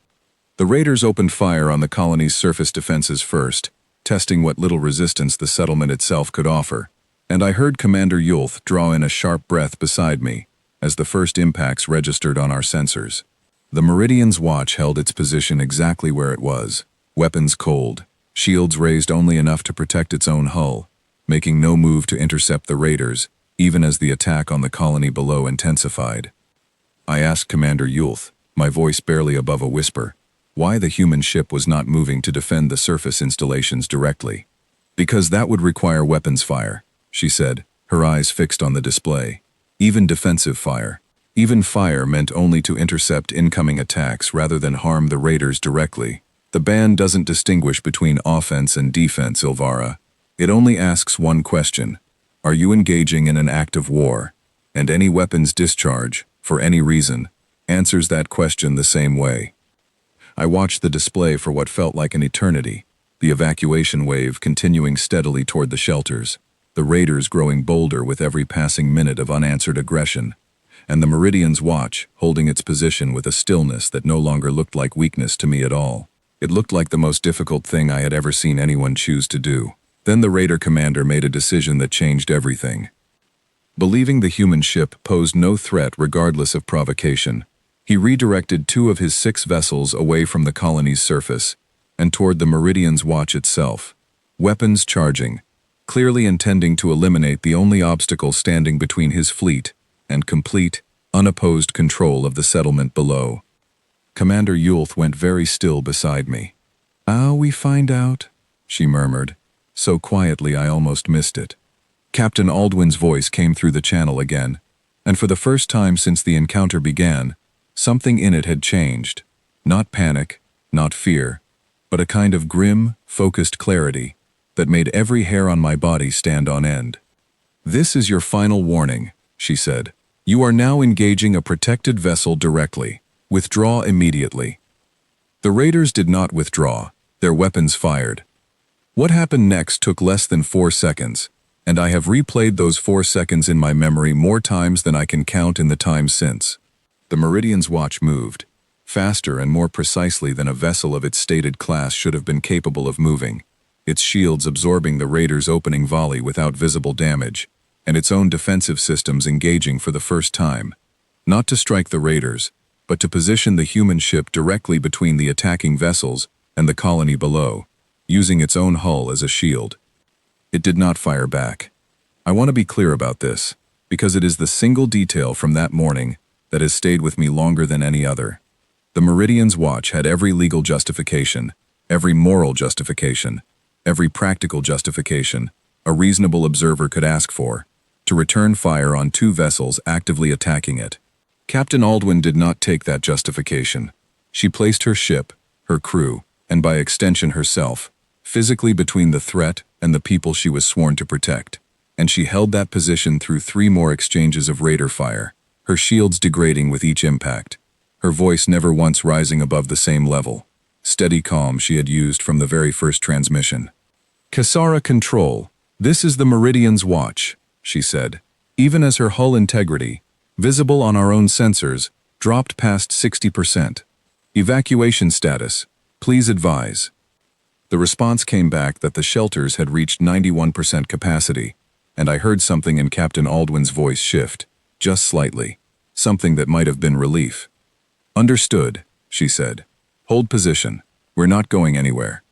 The raiders opened fire on the colony's surface defenses first, testing what little resistance the settlement itself could offer, and I heard Commander Yulth draw in a sharp breath beside me as the first impacts registered on our sensors. The Meridian's Watch held its position exactly where it was, weapons cold, shields raised only enough to protect its own hull, making no move to intercept the raiders, even as the attack on the colony below intensified. I asked Commander Yulth, my voice barely above a whisper, why the human ship was not moving to defend the surface installations directly. "Because that would require weapons fire," she said, her eyes fixed on the display. "Even defensive fire. Even fire meant only to intercept incoming attacks rather than harm the raiders directly. The ban doesn't distinguish between offense and defense, Ilvara. It only asks one question: are you engaging in an act of war? And any weapons discharge, for any reason, answers that question the same way." I watched the display for what felt like an eternity, the evacuation wave continuing steadily toward the shelters, the raiders growing bolder with every passing minute of unanswered aggression, and the Meridian's Watch holding its position with a stillness that no longer looked like weakness to me at all. It looked like the most difficult thing I had ever seen anyone choose to do. Then the raider commander made a decision that changed everything. Believing the human ship posed no threat regardless of provocation, he redirected 2 of his 6 vessels away from the colony's surface and toward the Meridian's Watch itself, weapons charging, clearly intending to eliminate the only obstacle standing between his fleet and complete, unopposed control of the settlement below. Commander Yulth went very still beside me. "Ah, we find out," she murmured, so quietly I almost missed it. Captain Aldwin's voice came through the channel again, and for the first time since the encounter began, something in it had changed. Not panic, not fear, but a kind of grim, focused clarity that made every hair on my body stand on end. "This is your final warning," she said. "You are now engaging a protected vessel directly. Withdraw immediately." The raiders did not withdraw, their weapons fired. What happened next took less than 4 seconds, and I have replayed those 4 seconds in my memory more times than I can count in the time since. The Meridian's watch moved, faster and more precisely than a vessel of its stated class should have been capable of moving, its shields absorbing the raiders' opening volley without visible damage, and its own defensive systems engaging for the first time, not to strike the raiders, but to position the human ship directly between the attacking vessels and the colony below, using its own hull as a shield. It did not fire back. I want to be clear about this, because it is the single detail from that morning that has stayed with me longer than any other. The Meridian's watch had every legal justification, every moral justification, every practical justification a reasonable observer could ask for, to return fire on 2 vessels actively attacking it. Captain Aldwin did not take that justification. She placed her ship, her crew, and by extension herself, physically between the threat and the people she was sworn to protect, and she held that position through 3 more exchanges of raider fire, her shields degrading with each impact, her voice never once rising above the same level, steady calm she had used from the very first transmission. "Cassara Control, this is the Meridian's watch," she said, even as her hull integrity, visible on our own sensors, dropped past 60%. "Evacuation status, please advise." The response came back that the shelters had reached 91% capacity, and I heard something in Captain Aldwin's voice shift, just slightly, something that might have been relief. "Understood," she said. "Hold position. We're not going anywhere."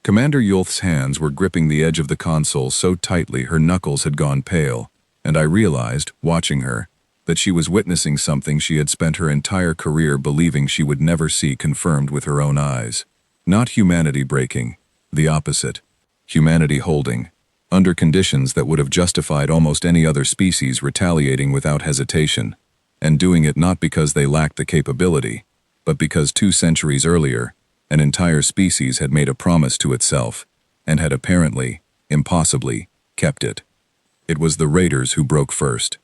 Commander Yulth's hands were gripping the edge of the console so tightly her knuckles had gone pale, and I realized, watching her, that she was witnessing something she had spent her entire career believing she would never see confirmed with her own eyes. Not humanity breaking, the opposite. Humanity holding, under conditions that would have justified almost any other species retaliating without hesitation, and doing it not because they lacked the capability, but because 2 centuries earlier, an entire species had made a promise to itself, and had apparently, impossibly, kept it. It was the raiders who broke first.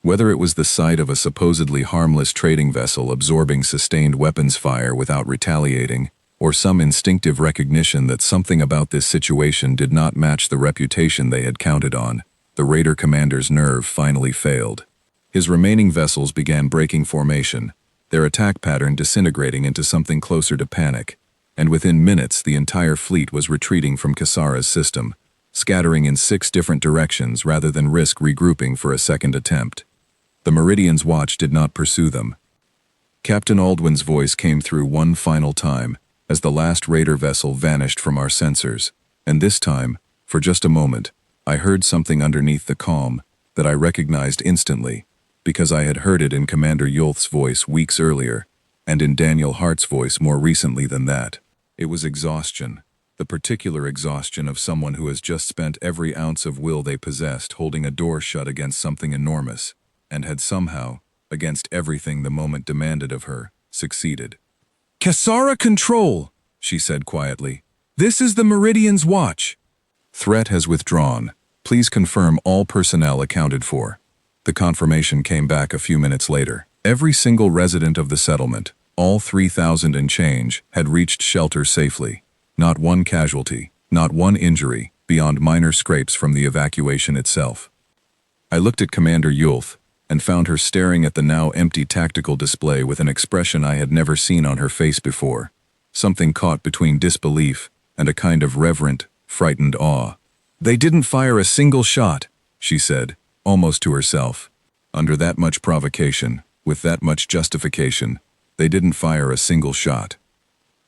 Whether it was the sight of a supposedly harmless trading vessel absorbing sustained weapons fire without retaliating, or some instinctive recognition that something about this situation did not match the reputation they had counted on, the raider commander's nerve finally failed. His remaining vessels began breaking formation, their attack pattern disintegrating into something closer to panic, and within minutes the entire fleet was retreating from Cassara's system, scattering in 6 different directions rather than risk regrouping for a second attempt. The Meridian's watch did not pursue them. Captain Aldwin's voice came through one final time as the last raider vessel vanished from our sensors, and this time, for just a moment, I heard something underneath the calm that I recognized instantly, because I had heard it in Commander Yulth's voice weeks earlier, and in Daniel Hart's voice more recently than that. It was exhaustion, the particular exhaustion of someone who has just spent every ounce of will they possessed holding a door shut against something enormous, and had somehow, against everything the moment demanded of her, succeeded. "Cassara Control," she said quietly. "This is the Meridian's watch." "Threat has withdrawn. Please confirm all personnel accounted for." The confirmation came back a few minutes later. Every single resident of the settlement, all 3,000 and change, had reached shelter safely. Not one casualty, not one injury, beyond minor scrapes from the evacuation itself. I looked at Commander Yulth, and found her staring at the now empty tactical display with an expression I had never seen on her face before, something caught between disbelief and a kind of reverent, frightened awe. "They didn't fire a single shot," she said, almost to herself. Under that much provocation, with that much justification, they didn't fire a single shot.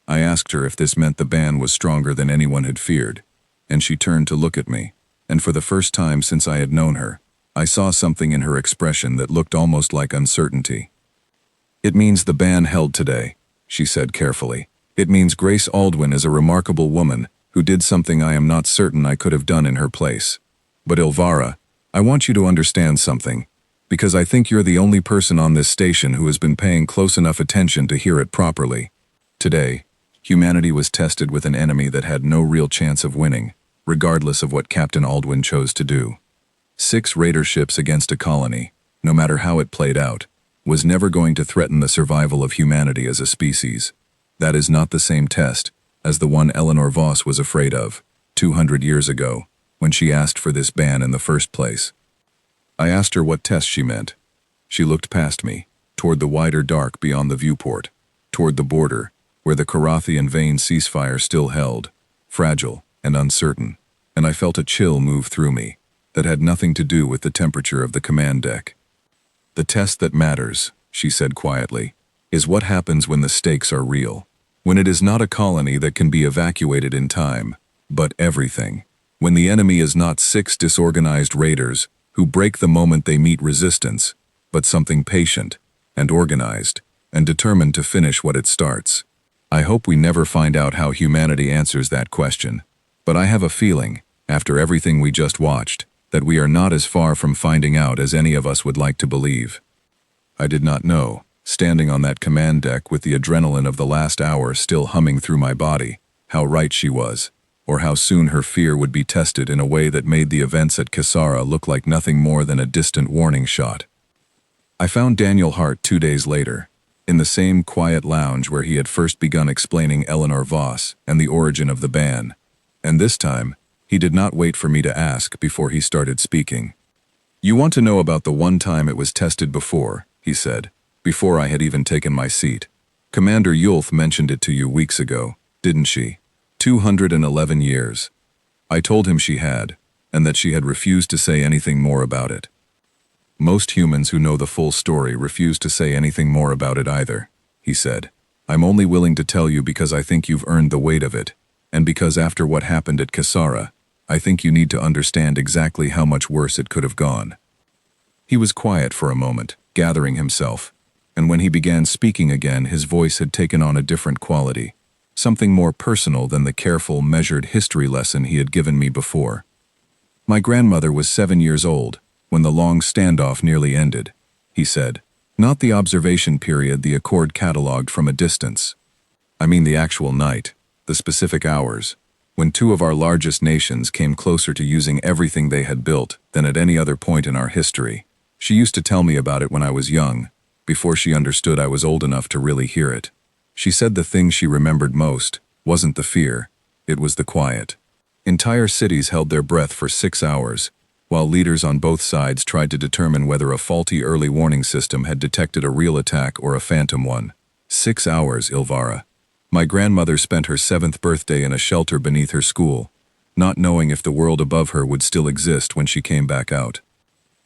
I asked her if this meant the ban was stronger than anyone had feared, and she turned to look at me, and for the first time since I had known her, I saw something in her expression that looked almost like uncertainty. "It means the ban held today," she said carefully. "It means Grace Aldwin is a remarkable woman who did something I am not certain I could have done in her place. But Ilvara, I want you to understand something, because I think you're the only person on this station who has been paying close enough attention to hear it properly. Today, humanity was tested with an enemy that had no real chance of winning, regardless of what Captain Aldwin chose to do. 6 raider ships against a colony, no matter how it played out, was never going to threaten the survival of humanity as a species. That is not the same test as the one Eleanor Voss was afraid of 200 years ago, when she asked for this ban in the first place." I asked her what test she meant. She looked past me, toward the wider dark beyond the viewport, toward the border, where the Karathian Vane ceasefire still held, fragile and uncertain, and I felt a chill move through me that had nothing to do with the temperature of the command deck. "The test that matters," she said quietly, "is what happens when the stakes are real. When it is not a colony that can be evacuated in time, but everything. When the enemy is not 6 disorganized raiders who break the moment they meet resistance, but something patient and organized and determined to finish what it starts. I hope we never find out how humanity answers that question, but I have a feeling, after everything we just watched, that we are not as far from finding out as any of us would like to believe." I did not know, standing on that command deck with the adrenaline of the last hour still humming through my body, how right she was, or how soon her fear would be tested in a way that made the events at Kisara look like nothing more than a distant warning shot. I found Daniel Hart 2 days later, in the same quiet lounge where he had first begun explaining Eleanor Voss and the origin of the ban, and this time, he did not wait for me to ask before he started speaking. "You want to know about the one time it was tested before," he said, before I had even taken my seat. "Commander Yulth mentioned it to you weeks ago, didn't she? 211 years. I told him she had, and that she had refused to say anything more about it. Most humans who know the full story refuse to say anything more about it either," he said. "I'm only willing to tell you because I think you've earned the weight of it, and because after what happened at Kisara, I think you need to understand exactly how much worse it could have gone." He was quiet for a moment, gathering himself, and when he began speaking again, his voice had taken on a different quality, something more personal than the careful, measured history lesson he had given me before. "My grandmother was 7 years old when the long standoff nearly ended," he said. "Not the observation period the Accord catalogued from a distance. I mean the actual night, the specific hours, when 2 of our largest nations came closer to using everything they had built than at any other point in our history. She used to tell me about it when I was young, before she understood I was old enough to really hear it. She said the thing she remembered most wasn't the fear, it was the quiet. Entire cities held their breath for 6 hours, while leaders on both sides tried to determine whether a faulty early warning system had detected a real attack or a phantom one. 6 hours, Ilvara. My grandmother spent her 7th birthday in a shelter beneath her school, not knowing if the world above her would still exist when she came back out.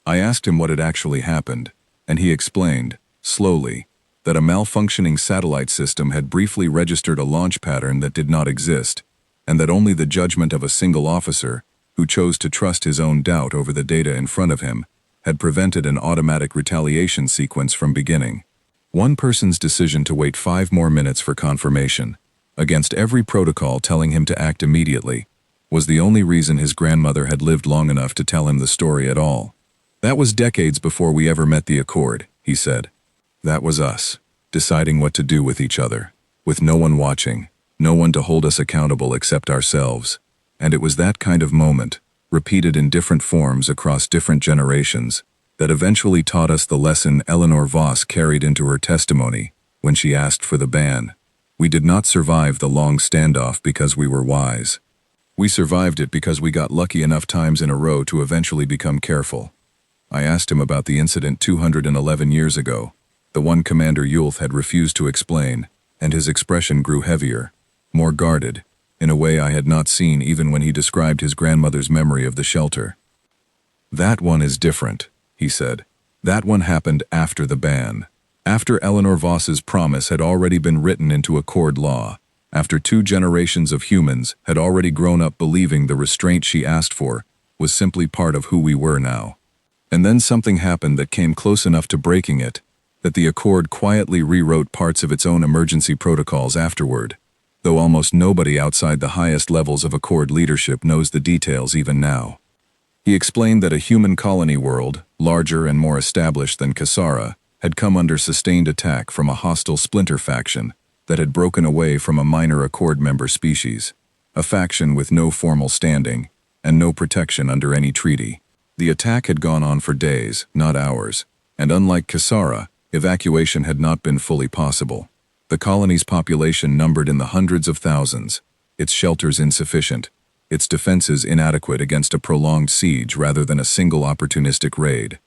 I asked him what had actually happened, and he explained, slowly, that a malfunctioning satellite system had briefly registered a launch pattern that did not exist, and that only the judgment of a single officer, who chose to trust his own doubt over the data in front of him, had prevented an automatic retaliation sequence from beginning. One person's decision to wait 5 more minutes for confirmation, against every protocol telling him to act immediately, was the only reason his grandmother had lived long enough to tell him the story at all. That was decades before we ever met the Accord, he said. That was us, deciding what to do with each other, with no one watching, no one to hold us accountable except ourselves. And it was that kind of moment, repeated in different forms across different generations, that eventually taught us the lesson Eleanor Voss carried into her testimony when she asked for the ban. We did not survive the long standoff because we were wise. We survived it because we got lucky enough times in a row to eventually become careful. I asked him about the incident 211 years ago, the one Commander Yulth had refused to explain, and his expression grew heavier, more guarded, in a way I had not seen even when he described his grandmother's memory of the shelter. That one is different, he said. That one happened after the ban, after Eleanor Voss's promise had already been written into Accord law, after 2 generations of humans had already grown up believing the restraint she asked for was simply part of who we were now. And then something happened that came close enough to breaking it, that the Accord quietly rewrote parts of its own emergency protocols afterward, though almost nobody outside the highest levels of Accord leadership knows the details even now. He explained that a human colony world, larger and more established than Kasara, had come under sustained attack from a hostile splinter faction that had broken away from a minor Accord member species, a faction with no formal standing and no protection under any treaty. The attack had gone on for days, not hours, and unlike Kasara, evacuation had not been fully possible. The colony's population numbered in the hundreds of thousands, its shelters insufficient, its defenses inadequate against a prolonged siege rather than a single opportunistic raid.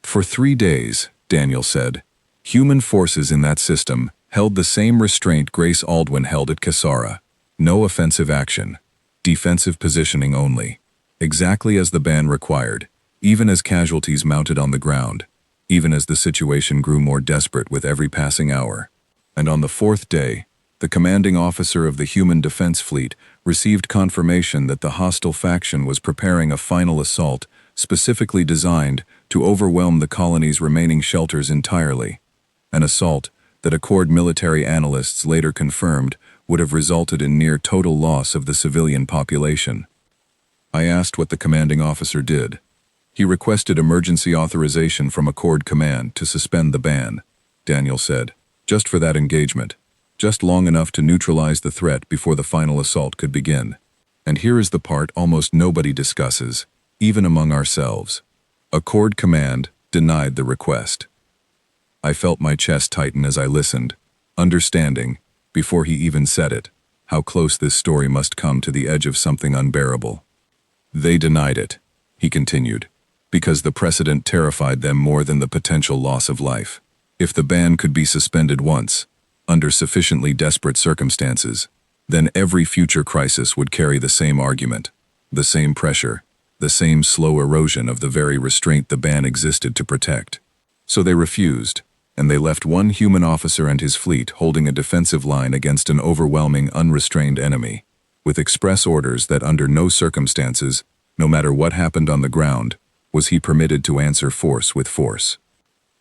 For 3 days, Daniel said, human forces in that system held the same restraint Grace Aldwin held at Kasara. No offensive action, defensive positioning only, exactly as the ban required, even as casualties mounted on the ground, even as the situation grew more desperate with every passing hour. And on the 4th day, the commanding officer of the Human Defense Fleet received confirmation that the hostile faction was preparing a final assault specifically designed to overwhelm the colony's remaining shelters entirely, an assault that Accord military analysts later confirmed would have resulted in near total loss of the civilian population. I asked what the commanding officer did. He requested emergency authorization from Accord Command to suspend the ban, Daniel said, just for that engagement, just long enough to neutralize the threat before the final assault could begin. And here is the part almost nobody discusses, even among ourselves. Accord Command denied the request. I felt my chest tighten as I listened, understanding, before he even said it, how close this story must come to the edge of something unbearable. They denied it, he continued, because the precedent terrified them more than the potential loss of life. If the ban could be suspended once, under sufficiently desperate circumstances, then every future crisis would carry the same argument, the same pressure, the same slow erosion of the very restraint the ban existed to protect. So they refused, and they left one human officer and his fleet holding a defensive line against an overwhelming, unrestrained enemy, with express orders that under no circumstances, no matter what happened on the ground, was he permitted to answer force with force.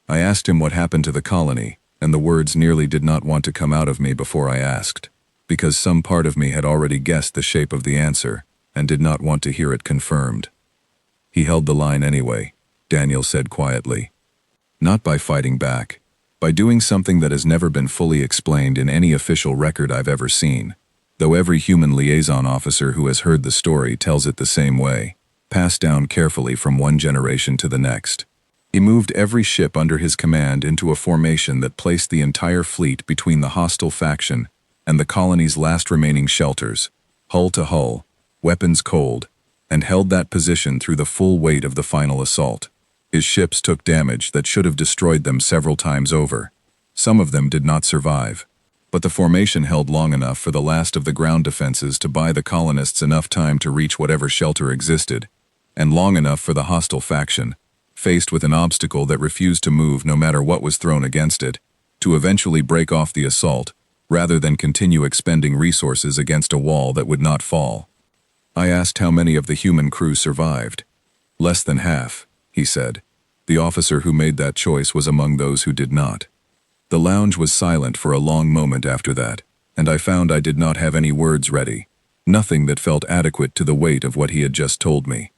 I asked him what happened to the colony, and the words nearly did not want to come out of me before I asked, because some part of me had already guessed the shape of the answer and did not want to hear it confirmed. He held the line anyway, Daniel said quietly. Not by fighting back, by doing something that has never been fully explained in any official record I've ever seen, though every human liaison officer who has heard the story tells it the same way, passed down carefully from one generation to the next. He moved every ship under his command into a formation that placed the entire fleet between the hostile faction and the colony's last remaining shelters, hull to hull, weapons cold, and held that position through the full weight of the final assault. His ships took damage that should have destroyed them several times over. Some of them did not survive, but the formation held long enough for the last of the ground defenses to buy the colonists enough time to reach whatever shelter existed, and long enough for the hostile faction, faced with an obstacle that refused to move no matter what was thrown against it, to eventually break off the assault, rather than continue expending resources against a wall that would not fall. I asked how many of the human crew survived. Less than half, he said. The officer who made that choice was among those who did not. The lounge was silent for a long moment after that, and I found I did not have any words ready, nothing that felt adequate to the weight of what he had just told me.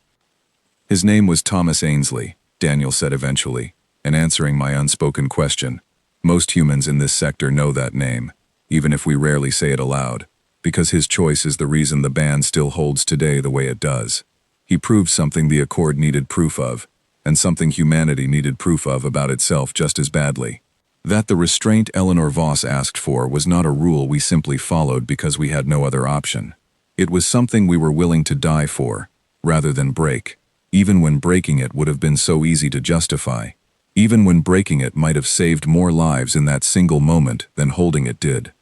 His name was Thomas Ainsley, Daniel said eventually, in answering my unspoken question. Most humans in this sector know that name, even if we rarely say it aloud, because his choice is the reason the ban still holds today the way it does. He proved something the Accord needed proof of, and something humanity needed proof of about itself just as badly. That the restraint Eleanor Voss asked for was not a rule we simply followed because we had no other option. It was something we were willing to die for, rather than break, even when breaking it would have been so easy to justify, even when breaking it might have saved more lives in that single moment than holding it did.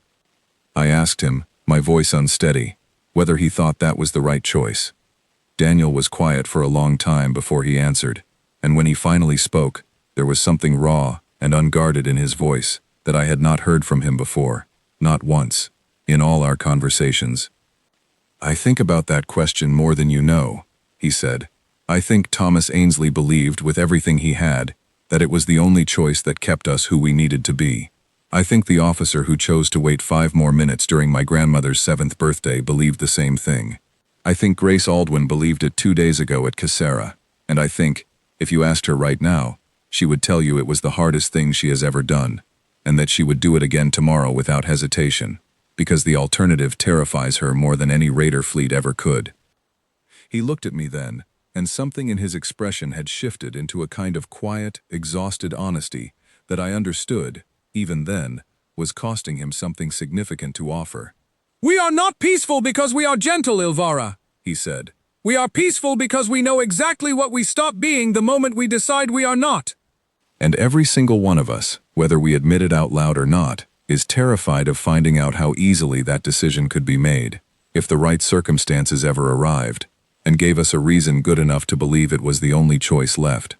I asked him, my voice unsteady, whether he thought that was the right choice. Daniel was quiet for a long time before he answered, and when he finally spoke, there was something raw and unguarded in his voice that I had not heard from him before, not once, in all our conversations. I think about that question more than you know, he said, I think Thomas Ainsley believed with everything he had that it was the only choice that kept us who we needed to be. I think the officer who chose to wait 5 more minutes during my grandmother's 7th birthday believed the same thing. I think Grace Aldwin believed it 2 days ago at Cassera, and I think, if you asked her right now, she would tell you it was the hardest thing she has ever done, and that she would do it again tomorrow without hesitation, because the alternative terrifies her more than any raider fleet ever could. He looked at me then, and something in his expression had shifted into a kind of quiet, exhausted honesty that I understood, even then, was costing him something significant to offer. We are not peaceful because we are gentle, Ilvara, he said. We are peaceful because we know exactly what we stop being the moment we decide we are not. And every single one of us, whether we admit it out loud or not, is terrified of finding out how easily that decision could be made, if the right circumstances ever arrived, and gave us a reason good enough to believe it was the only choice left.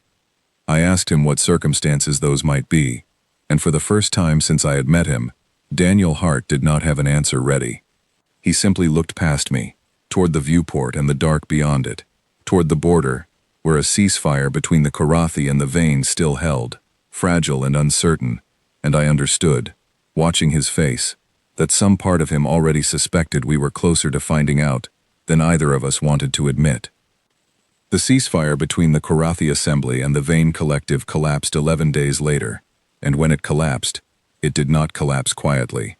I asked him what circumstances those might be, and for the first time since I had met him, Daniel Hart did not have an answer ready. He simply looked past me, toward the viewport and the dark beyond it, toward the border, where a ceasefire between the Karathi and the Vane still held, fragile and uncertain, and I understood, watching his face, that some part of him already suspected we were closer to finding out than either of us wanted to admit. The ceasefire between the Karathi Assembly and the Vane Collective collapsed 11 days later, and when it collapsed, it did not collapse quietly.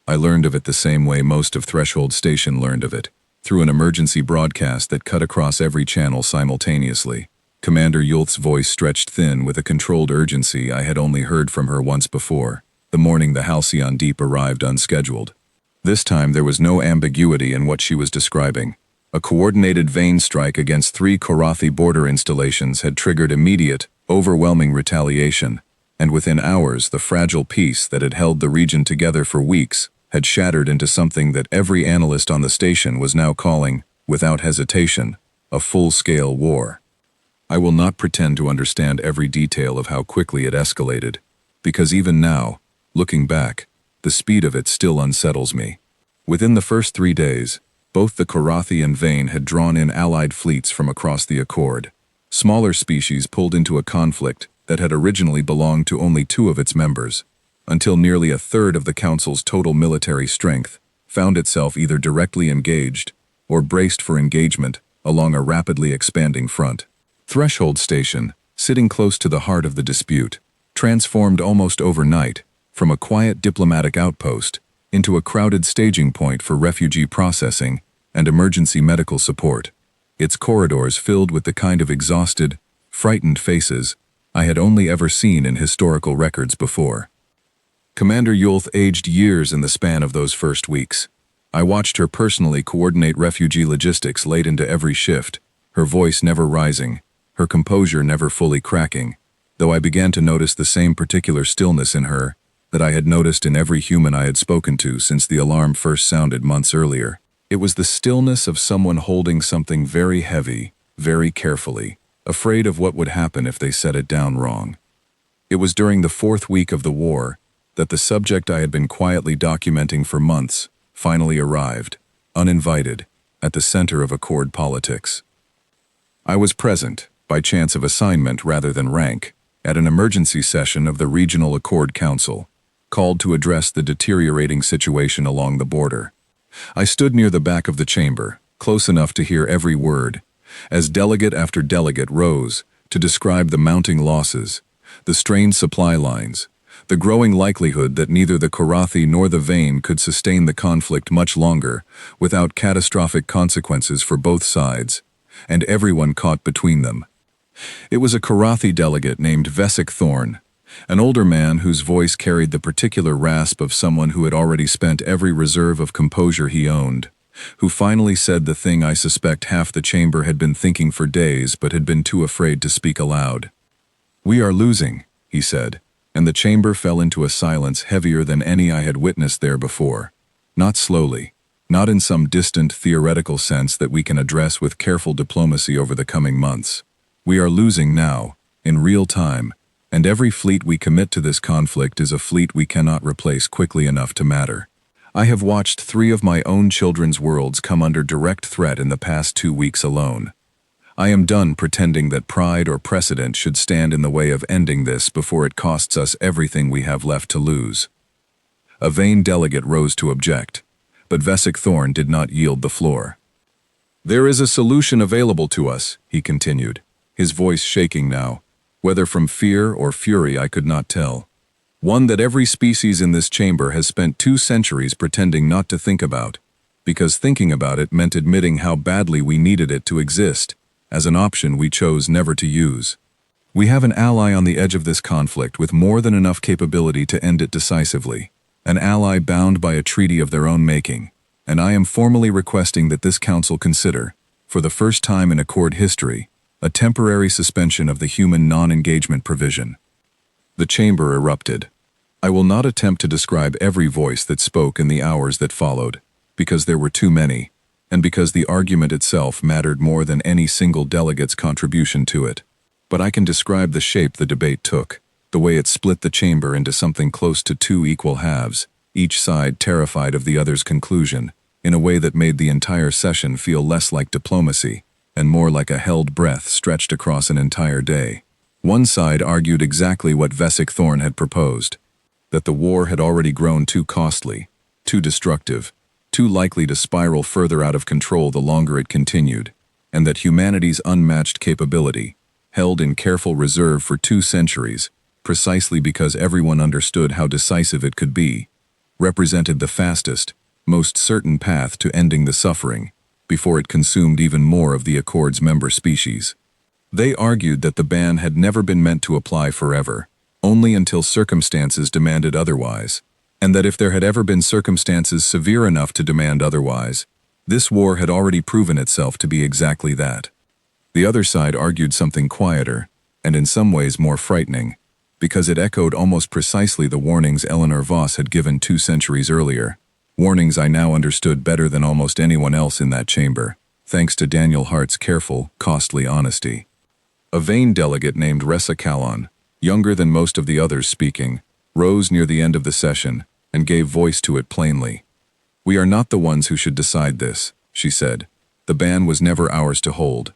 I learned of it the same way most of Threshold Station learned of it, through an emergency broadcast that cut across every channel simultaneously. Commander Yulth's voice stretched thin with a controlled urgency I had only heard from her once before, the morning the Halcyon Deep arrived unscheduled. This time there was no ambiguity in what she was describing. A coordinated Vane strike against 3 Karathi border installations had triggered immediate, overwhelming retaliation, and within hours the fragile peace that had held the region together for weeks had shattered into something that every analyst on the station was now calling, without hesitation, a full-scale war. I will not pretend to understand every detail of how quickly it escalated, because even now, looking back, the speed of it still unsettles me. Within the first 3 days, both the Karathi and Vane had drawn in allied fleets from across the Accord. Smaller species pulled into a conflict that had originally belonged to only 2 of its members, until nearly a third of the Council's total military strength found itself either directly engaged or braced for engagement along a rapidly expanding front. Threshold Station, sitting close to the heart of the dispute, transformed almost overnight from a quiet diplomatic outpost into a crowded staging point for refugee processing and emergency medical support, its corridors filled with the kind of exhausted, frightened faces I had only ever seen in historical records before. Commander Yulth aged years in the span of those first weeks. I watched her personally coordinate refugee logistics late into every shift, her voice never rising, her composure never fully cracking, though I began to notice the same particular stillness in her that I had noticed in every human I had spoken to since the alarm first sounded months earlier. It was the stillness of someone holding something very heavy, very carefully, afraid of what would happen if they set it down wrong. It was during the 4th week of the war that the subject I had been quietly documenting for months finally arrived, uninvited, at the center of Accord politics. I was present, by chance of assignment rather than rank, at an emergency session of the Regional Accord Council, called to address the deteriorating situation along the border. I stood near the back of the chamber, close enough to hear every word, as delegate after delegate rose to describe the mounting losses, the strained supply lines, the growing likelihood that neither the Karathi nor the Vane could sustain the conflict much longer without catastrophic consequences for both sides, and everyone caught between them. It was a Karathi delegate named Vesic Thorn, an older man whose voice carried the particular rasp of someone who had already spent every reserve of composure he owned, who finally said the thing I suspect half the chamber had been thinking for days but had been too afraid to speak aloud. "We are losing," he said, and the chamber fell into a silence heavier than any I had witnessed there before. Not slowly, not in some distant theoretical sense that we can address with careful diplomacy over the coming months. We are losing now, in real time, and every fleet we commit to this conflict is a fleet we cannot replace quickly enough to matter. I have watched 3 of my own children's worlds come under direct threat in the past 2 weeks alone. I am done pretending that pride or precedent should stand in the way of ending this before it costs us everything we have left to lose." A vain delegate rose to object, but Vesic Thorn did not yield the floor. "There is a solution available to us," he continued, his voice shaking now, whether from fear or fury I could not tell. "One that every species in this chamber has spent 2 centuries pretending not to think about, because thinking about it meant admitting how badly we needed it to exist, as an option we chose never to use. We have an ally on the edge of this conflict with more than enough capability to end it decisively, an ally bound by a treaty of their own making, and I am formally requesting that this council consider, for the first time in Accord history, a temporary suspension of the human non-engagement provision." The chamber erupted. I will not attempt to describe every voice that spoke in the hours that followed, because there were too many, and because the argument itself mattered more than any single delegate's contribution to it. But I can describe the shape the debate took, the way it split the chamber into something close to 2 equal halves, each side terrified of the other's conclusion, in a way that made the entire session feel less like diplomacy, and more like a held breath stretched across an entire day. One side argued exactly what Vesic Thorn had proposed, that the war had already grown too costly, too destructive, too likely to spiral further out of control the longer it continued, and that humanity's unmatched capability, held in careful reserve for 2 centuries, precisely because everyone understood how decisive it could be, represented the fastest, most certain path to ending the suffering, before it consumed even more of the Accord's member species. They argued that the ban had never been meant to apply forever, only until circumstances demanded otherwise, and that if there had ever been circumstances severe enough to demand otherwise, this war had already proven itself to be exactly that. The other side argued something quieter, and in some ways more frightening, because it echoed almost precisely the warnings Eleanor Voss had given 2 centuries earlier, warnings I now understood better than almost anyone else in that chamber, thanks to Daniel Hart's careful, costly honesty. A vain delegate named Ressa Kalon, younger than most of the others speaking, rose near the end of the session and gave voice to it plainly. "We are not the ones who should decide this," she said. "The ban was never ours to hold.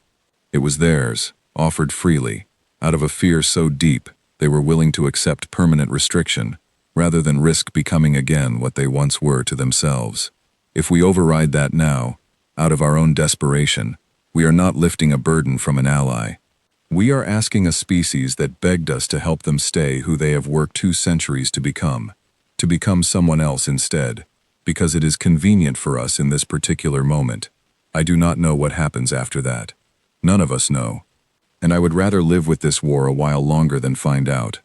It was theirs, offered freely, out of a fear so deep they were willing to accept permanent restriction, rather than risk becoming again what they once were to themselves. If we override that now, out of our own desperation, we are not lifting a burden from an ally. We are asking a species that begged us to help them stay who they have worked 2 centuries to become someone else instead, because it is convenient for us in this particular moment. I do not know what happens after that. None of us know. And I would rather live with this war a while longer than find out."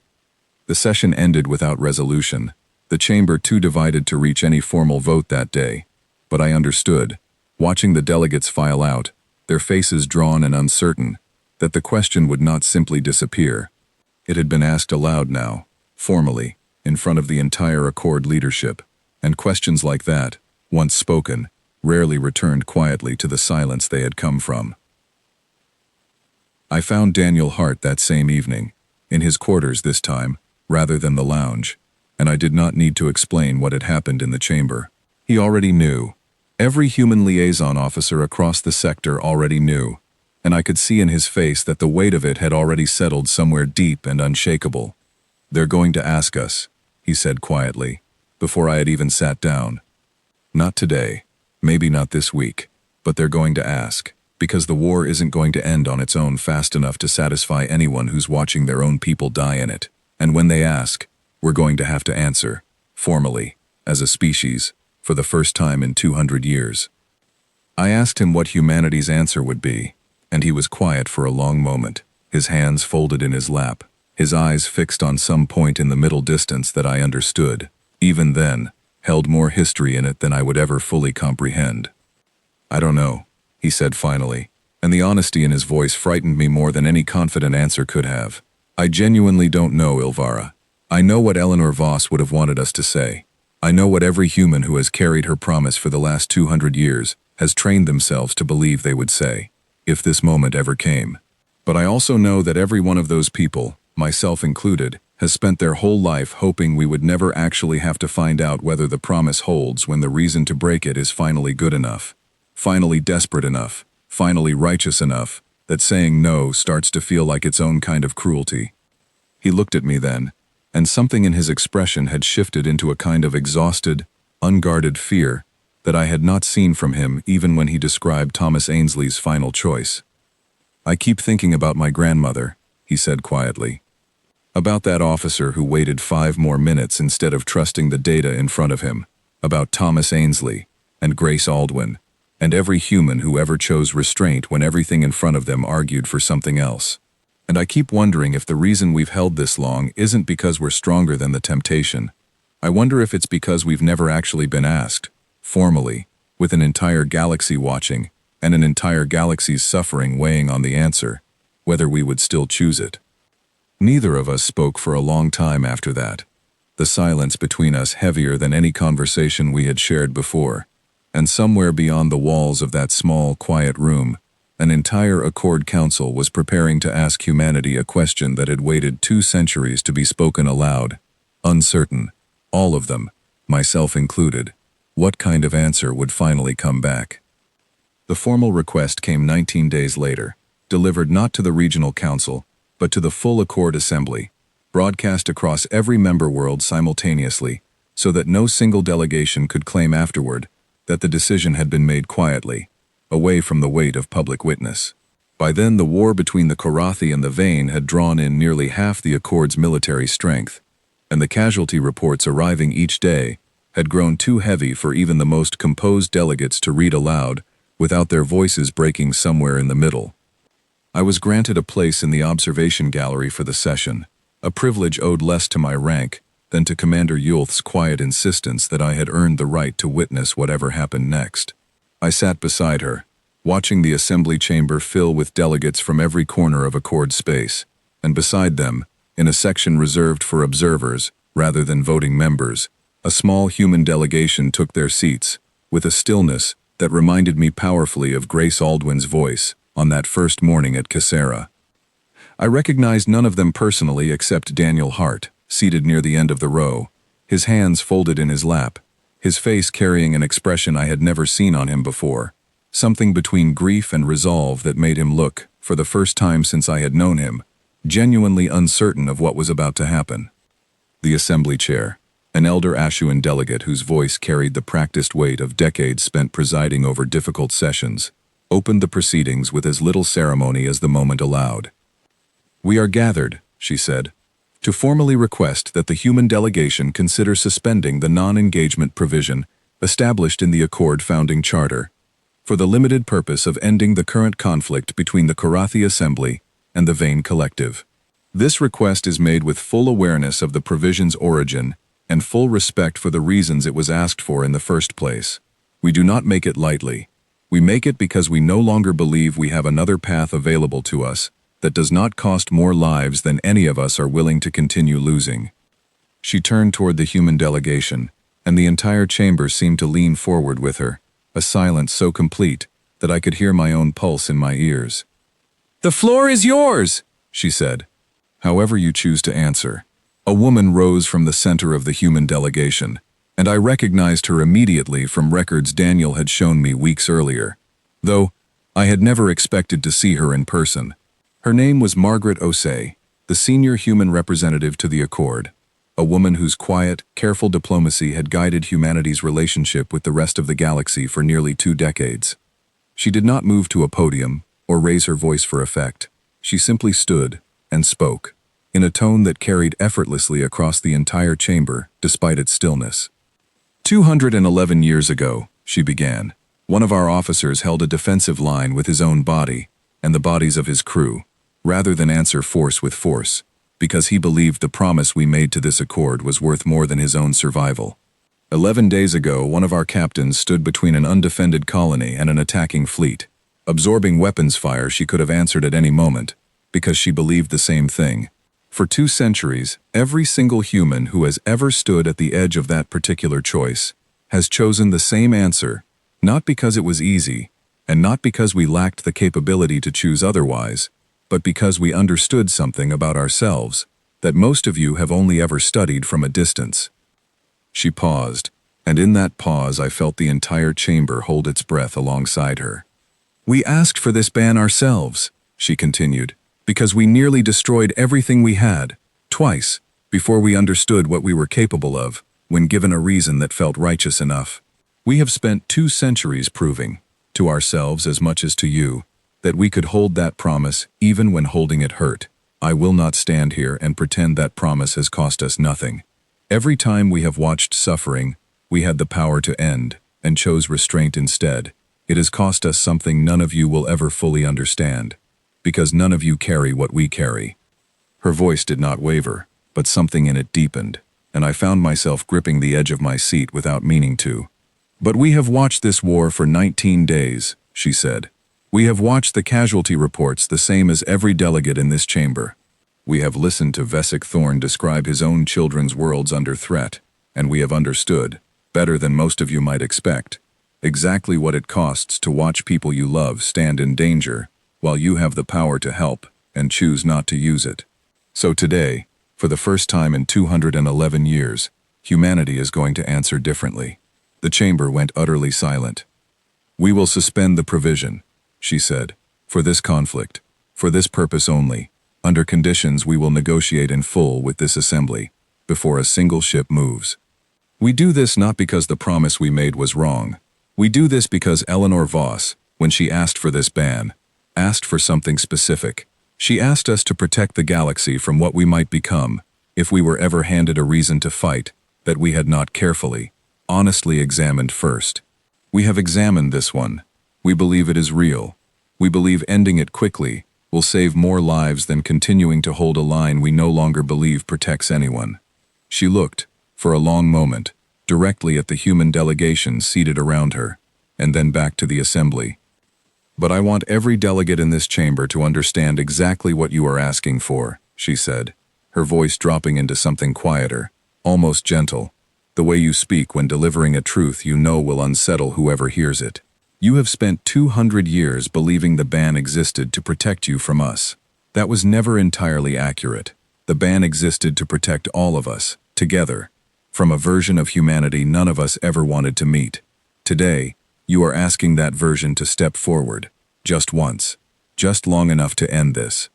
The session ended without resolution, the chamber too divided to reach any formal vote that day, but I understood, watching the delegates file out, their faces drawn and uncertain, that the question would not simply disappear. It had been asked aloud now, formally, in front of the entire Accord leadership, and questions like that, once spoken, rarely returned quietly to the silence they had come from. I found Daniel Hart that same evening, in his quarters this time, rather than the lounge, and I did not need to explain what had happened in the chamber. He already knew. Every human liaison officer across the sector already knew, and I could see in his face that the weight of it had already settled somewhere deep and unshakable. "They're going to ask us," he said quietly, before I had even sat down. "Not today, maybe not this week, but they're going to ask, because the war isn't going to end on its own fast enough to satisfy anyone who's watching their own people die in it. And when they ask, we're going to have to answer, formally, as a species, for the first time in 200 years." I asked him what humanity's answer would be, and he was quiet for a long moment, his hands folded in his lap, his eyes fixed on some point in the middle distance that I understood, even then, held more history in it than I would ever fully comprehend. "I don't know," he said finally, and the honesty in his voice frightened me more than any confident answer could have. "I genuinely don't know, Ilvara. I know what Eleanor Voss would have wanted us to say. I know what every human who has carried her promise for the last 200 years has trained themselves to believe they would say, if this moment ever came. But I also know that every one of those people, myself included, has spent their whole life hoping we would never actually have to find out whether the promise holds when the reason to break it is finally good enough, finally desperate enough, finally righteous enough, that saying no starts to feel like its own kind of cruelty. He looked at me then, and something in his expression had shifted into a kind of exhausted, unguarded fear that I had not seen from him even when he described Thomas Ainsley's final choice. "I keep thinking about my grandmother," he said quietly. "About that officer who waited 5 more minutes instead of trusting the data in front of him. About Thomas Ainsley, and Grace Aldwin, and every human who ever chose restraint when everything in front of them argued for something else. And I keep wondering if the reason we've held this long isn't because we're stronger than the temptation. I wonder if it's because we've never actually been asked, formally, with an entire galaxy watching, and an entire galaxy's suffering weighing on the answer, whether we would still choose it." Neither of us spoke for a long time after that, the silence between us heavier than any conversation we had shared before, and somewhere beyond the walls of that small, quiet room, an entire Accord Council was preparing to ask humanity a question that had waited 2 centuries to be spoken aloud, uncertain, all of them, myself included, what kind of answer would finally come back. The formal request came 19 days later, delivered not to the Regional Council, but to the full Accord Assembly, broadcast across every member world simultaneously, so that no single delegation could claim afterward that the decision had been made quietly, away from the weight of public witness. By then the war between the Korathi and the Vane had drawn in nearly half the Accord's military strength, and the casualty reports arriving each day had grown too heavy for even the most composed delegates to read aloud without their voices breaking somewhere in the middle. I was granted a place in the observation gallery for the session, a privilege owed less to my rank than to Commander Yulth's quiet insistence that I had earned the right to witness whatever happened next. I sat beside her, watching the assembly chamber fill with delegates from every corner of Accord space, and beside them, in a section reserved for observers rather than voting members, a small human delegation took their seats, with a stillness that reminded me powerfully of Grace Aldwin's voice on that first morning at Cassera. I recognized none of them personally except Daniel Hart, seated near the end of the row, his hands folded in his lap, his face carrying an expression I had never seen on him before, something between grief and resolve that made him look, for the first time since I had known him, genuinely uncertain of what was about to happen. The assembly chair, an elder Ashuan delegate whose voice carried the practiced weight of decades spent presiding over difficult sessions, opened the proceedings with as little ceremony as the moment allowed. "We are gathered," she said, "to formally request that the human delegation consider suspending the non-engagement provision established in the Accord founding charter, for the limited purpose of ending the current conflict between the Korathi Assembly and the Vane Collective. This request is made with full awareness of the provision's origin and full respect for the reasons it was asked for in the first place. We do not make it lightly. We make it because we no longer believe we have another path available to us that does not cost more lives than any of us are willing to continue losing." She turned toward the human delegation, and the entire chamber seemed to lean forward with her, a silence so complete that I could hear my own pulse in my ears. "The floor is yours," she said. "However you choose to answer." A woman rose from the center of the human delegation, and I recognized her immediately from records Daniel had shown me weeks earlier, though I had never expected to see her in person. Her name was Margaret Osei, the senior human representative to the Accord, a woman whose quiet, careful diplomacy had guided humanity's relationship with the rest of the galaxy for nearly 2 decades. She did not move to a podium or raise her voice for effect. She simply stood and spoke, in a tone that carried effortlessly across the entire chamber despite its stillness. 211 years ago, she began, one of our officers held a defensive line with his own body and the bodies of his crew, rather than answer force with force, because he believed the promise we made to this accord was worth more than his own survival. 11 days ago, one of our captains stood between an undefended colony and an attacking fleet, absorbing weapons fire she could have answered at any moment, because she believed the same thing. For 2 centuries, every single human who has ever stood at the edge of that particular choice has chosen the same answer, not because it was easy, and not because we lacked the capability to choose otherwise, but because we understood something about ourselves that most of you have only ever studied from a distance. She paused, and in that pause I felt the entire chamber hold its breath alongside her. "We asked for this ban ourselves," she continued, because we nearly destroyed everything we had, twice, before we understood what we were capable of, when given a reason that felt righteous enough. We have spent 2 centuries proving, to ourselves as much as to you, that we could hold that promise even when holding it hurt. I will not stand here and pretend that promise has cost us nothing. Every time we have watched suffering, we had the power to end, and chose restraint instead. It has cost us something none of you will ever fully understand, because none of you carry what we carry. Her voice did not waver, but something in it deepened, and I found myself gripping the edge of my seat without meaning to. But we have watched this war for 19 days, she said. We have watched the casualty reports the same as every delegate in this chamber. We have listened to Vesic Thorn describe his own children's worlds under threat, and we have understood, better than most of you might expect, exactly what it costs to watch people you love stand in danger while you have the power to help and choose not to use it. So today, for the first time in 211 years, humanity is going to answer differently. The chamber went utterly silent. We will suspend the provision, she said, for this conflict, for this purpose only, under conditions we will negotiate in full with this assembly, before a single ship moves. We do this not because the promise we made was wrong. We do this because Eleanor Voss, when she asked for this ban, asked for something specific. She asked us to protect the galaxy from what we might become, if we were ever handed a reason to fight, that we had not carefully, honestly examined first. We have examined this one. We believe it is real. We believe ending it quickly will save more lives than continuing to hold a line we no longer believe protects anyone. She looked, for a long moment, directly at the human delegation seated around her, and then back to the assembly. But I want every delegate in this chamber to understand exactly what you are asking for, she said, her voice dropping into something quieter, almost gentle, the way you speak when delivering a truth you know will unsettle whoever hears it. You have spent 200 years believing the ban existed to protect you from us. That was never entirely accurate. The ban existed to protect all of us, together, from a version of humanity none of us ever wanted to meet. Today, you are asking that version to step forward, just once, just long enough to end this.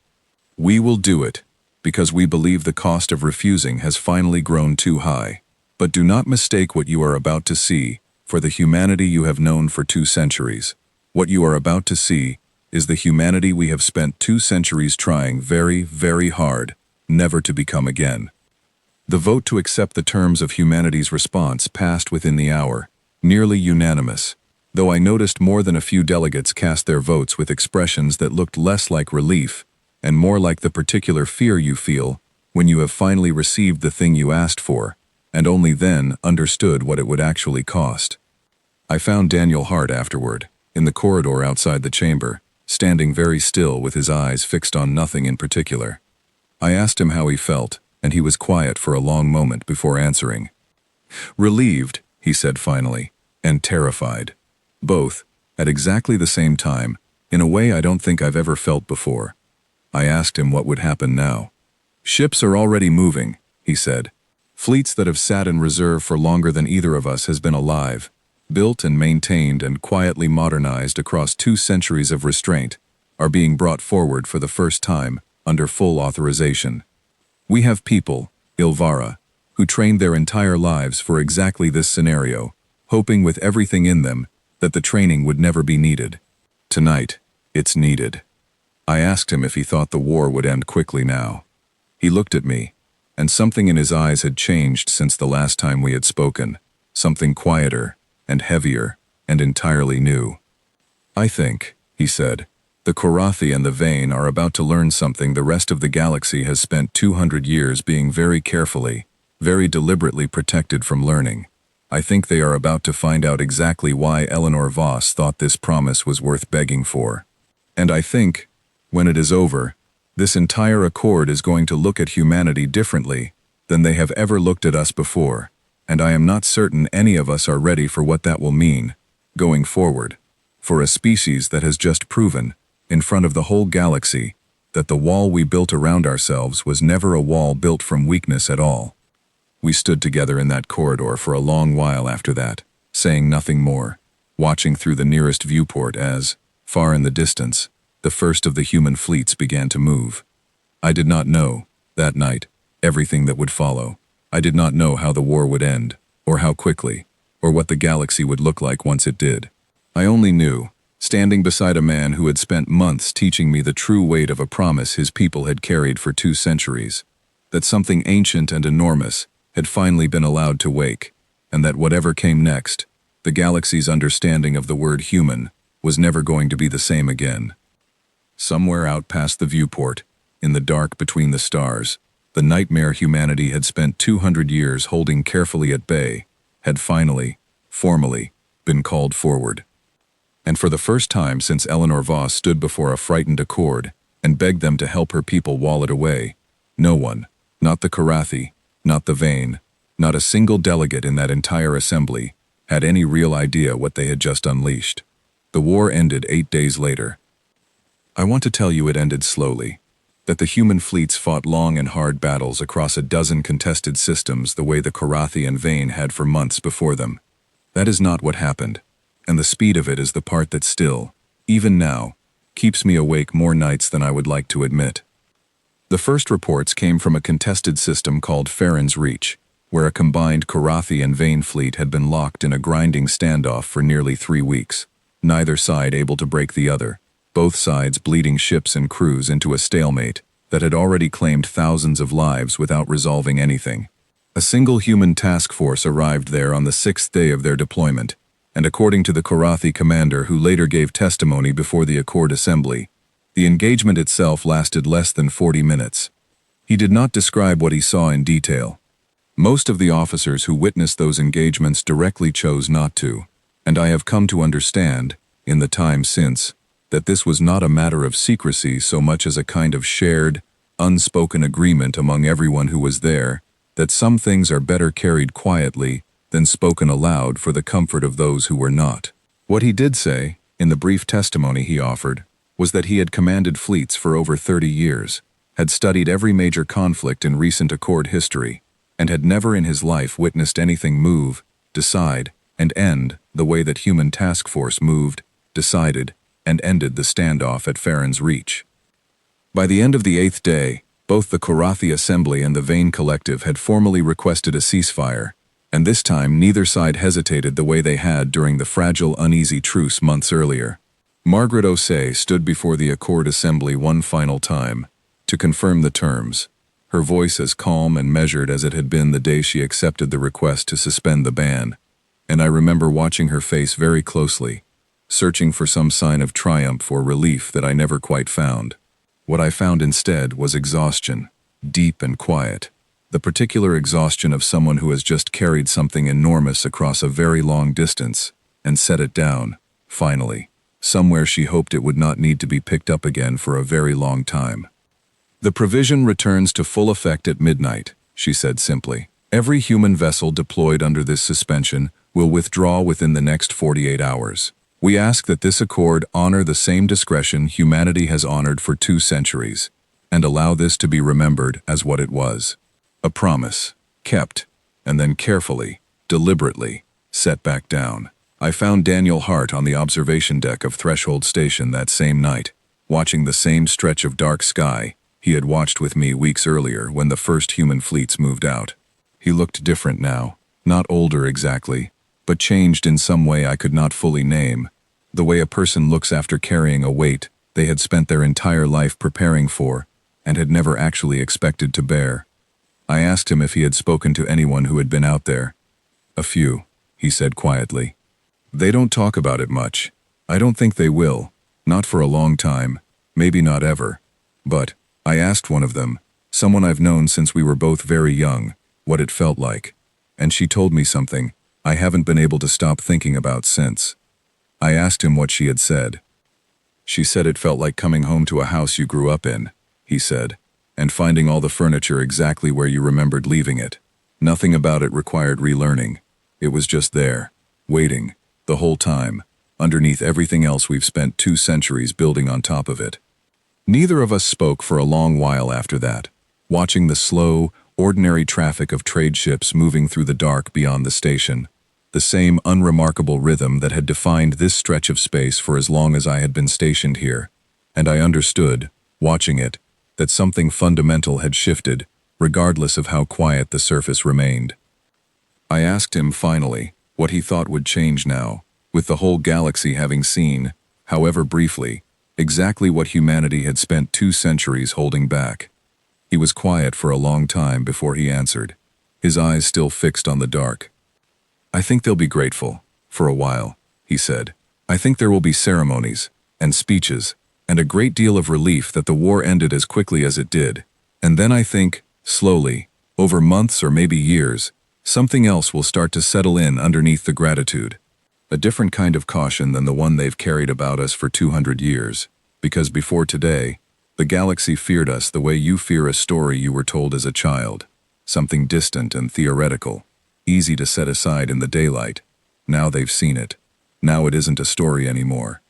We will do it, because we believe the cost of refusing has finally grown too high. But do not mistake what you are about to see for the humanity you have known for 2 centuries. What you are about to see is the humanity we have spent 2 centuries trying very, very hard never to become again. The vote to accept the terms of humanity's response passed within the hour, nearly unanimous, though I noticed more than a few delegates cast their votes with expressions that looked less like relief and more like the particular fear you feel when you have finally received the thing you asked for, and only then understood what it would actually cost. I found Daniel Hart afterward, in the corridor outside the chamber, standing very still with his eyes fixed on nothing in particular. I asked him how he felt, and he was quiet for a long moment before answering. Relieved, he said finally, and terrified. Both, at exactly the same time, in a way I don't think I've ever felt before. I asked him what would happen now. Ships are already moving, he said. Fleets that have sat in reserve for longer than either of us has been alive, built and maintained and quietly modernized across 2 centuries of restraint, are being brought forward for the first time, under full authorization. We have people, Ilvara, who trained their entire lives for exactly this scenario, hoping with everything in them that the training would never be needed. Tonight, it's needed. I asked him if he thought the war would end quickly now. He looked at me, and something in his eyes had changed since the last time we had spoken, something quieter and heavier and entirely new. I think, he said, the Korathi and the Vane are about to learn something the rest of the galaxy has spent 200 years being very carefully, very deliberately protected from learning. I think they are about to find out exactly why Eleanor Voss thought this promise was worth begging for. And I think, when it is over, this entire accord is going to look at humanity differently than they have ever looked at us before, and I am not certain any of us are ready for what that will mean, going forward, for a species that has just proven, in front of the whole galaxy, that the wall we built around ourselves was never a wall built from weakness at all. We stood together in that corridor for a long while after that, saying nothing more, watching through the nearest viewport as, far in the distance, the first of the human fleets began to move. I did not know, that night, everything that would follow. I did not know how the war would end, or how quickly, or what the galaxy would look like once it did. I only knew, standing beside a man who had spent months teaching me the true weight of a promise his people had carried for 2 centuries, that something ancient and enormous had finally been allowed to wake, and that whatever came next, the galaxy's understanding of the word human was never going to be the same again. Somewhere out past the viewport, in the dark between the stars, the nightmare humanity had spent 200 years holding carefully at bay had finally, formally, been called forward. And for the first time since Eleanor Voss stood before a frightened Accord and begged them to help her people wall it away, no one, not the Karathi, not the Vane, not a single delegate in that entire assembly, had any real idea what they had just unleashed. The war ended 8 days later. I want to tell you it ended slowly, that the human fleets fought long and hard battles across a dozen contested systems the way the Karathi and Vane had for months before them. That is not what happened, and the speed of it is the part that still, even now, keeps me awake more nights than I would like to admit. The first reports came from a contested system called Farron's Reach, where a combined Karathi and Vane fleet had been locked in a grinding standoff for nearly 3 weeks, neither side able to break the other, both sides bleeding ships and crews into a stalemate that had already claimed thousands of lives without resolving anything. A single human task force arrived there on the 6th day of their deployment, and according to the Karathi commander who later gave testimony before the Accord Assembly, the engagement itself lasted less than 40 minutes. He did not describe what he saw in detail. Most of the officers who witnessed those engagements directly chose not to, and I have come to understand, in the time since, that this was not a matter of secrecy so much as a kind of shared, unspoken agreement among everyone who was there, that some things are better carried quietly than spoken aloud for the comfort of those who were not. What he did say, in the brief testimony he offered, was that he had commanded fleets for over 30 years, had studied every major conflict in recent Accord history, and had never in his life witnessed anything move, decide, and end the way that human task force moved, decided, and ended the standoff at Farron's Reach. By the end of the 8th day, both the Karathi Assembly and the Vane Collective had formally requested a ceasefire, and this time neither side hesitated the way they had during the fragile, uneasy truce months earlier. Margaret O'Say stood before the Accord Assembly one final time, to confirm the terms, her voice as calm and measured as it had been the day she accepted the request to suspend the ban, and I remember watching her face very closely, searching for some sign of triumph or relief that I never quite found. What I found instead was exhaustion, deep and quiet, the particular exhaustion of someone who has just carried something enormous across a very long distance and set it down, finally, somewhere she hoped it would not need to be picked up again for a very long time. The provision returns to full effect at midnight, she said simply. Every human vessel deployed under this suspension will withdraw within the next 48 hours. We ask that this accord honor the same discretion humanity has honored for 2 centuries, and allow this to be remembered as what it was. A promise, kept, and then carefully, deliberately, set back down. I found Daniel Hart on the observation deck of Threshold Station that same night, watching the same stretch of dark sky he had watched with me weeks earlier when the first human fleets moved out. He looked different now, not older exactly, but changed in some way I could not fully name, the way a person looks after carrying a weight they had spent their entire life preparing for and had never actually expected to bear. I asked him if he had spoken to anyone who had been out there. A few, he said quietly. They don't talk about it much. I don't think they will, not for a long time, maybe not ever. But I asked one of them, someone I've known since we were both very young, what it felt like, and she told me something I haven't been able to stop thinking about since. I asked him what she had said. She said it felt like coming home to a house you grew up in, he said, and finding all the furniture exactly where you remembered leaving it. Nothing about it required relearning. It was just there, waiting, the whole time, underneath everything else we've spent 2 centuries building on top of it. Neither of us spoke for a long while after that, watching the slow, ordinary traffic of trade ships moving through the dark beyond the station, the same unremarkable rhythm that had defined this stretch of space for as long as I had been stationed here, And I understood, watching it, that something fundamental had shifted, regardless of how quiet the surface remained. I asked him, finally, what he thought would change now, with the whole galaxy having seen, however briefly, exactly what humanity had spent 2 centuries holding back. He was quiet for a long time before he answered, his eyes still fixed on the dark. "I think they'll be grateful, for a while," he said. "I think there will be ceremonies, and speeches, and a great deal of relief that the war ended as quickly as it did. And then I think, slowly, over months or maybe years, something else will start to settle in underneath the gratitude. A different kind of caution than the one they've carried about us for 200 years. Because before today, the galaxy feared us the way you fear a story you were told as a child. Something distant and theoretical, easy to set aside in the daylight. Now they've seen it. Now it isn't a story anymore."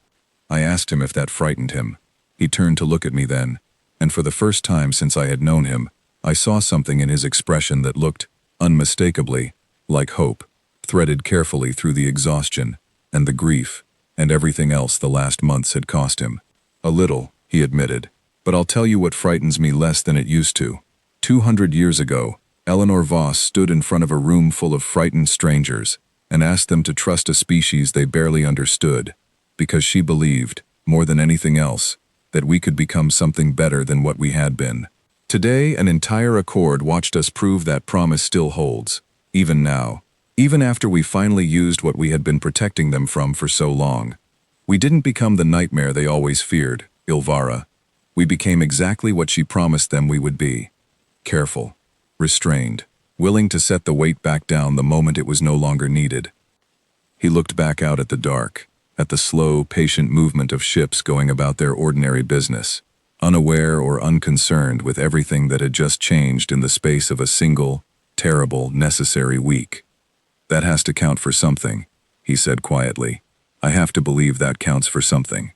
I asked him if that frightened him. He turned to look at me then, and for the first time since I had known him, I saw something in his expression that looked, unmistakably, like hope, threaded carefully through the exhaustion, and the grief, and everything else the last months had cost him. "A little," he admitted, "but I'll tell you what frightens me less than it used to. 200 years ago, Eleanor Voss stood in front of a room full of frightened strangers and asked them to trust a species they barely understood, because she believed, more than anything else, that we could become something better than what we had been. Today, an entire accord watched us prove that promise still holds, even now, even after we finally used what we had been protecting them from for so long. We didn't become the nightmare they always feared, Ilvara. We became exactly what she promised them we would be. Careful, restrained, willing to set the weight back down the moment it was no longer needed." He looked back out at the dark, at the slow, patient movement of ships going about their ordinary business, unaware or unconcerned with everything that had just changed in the space of a single, terrible, necessary week. "That has to count for something," he said quietly. "I have to believe that counts for something."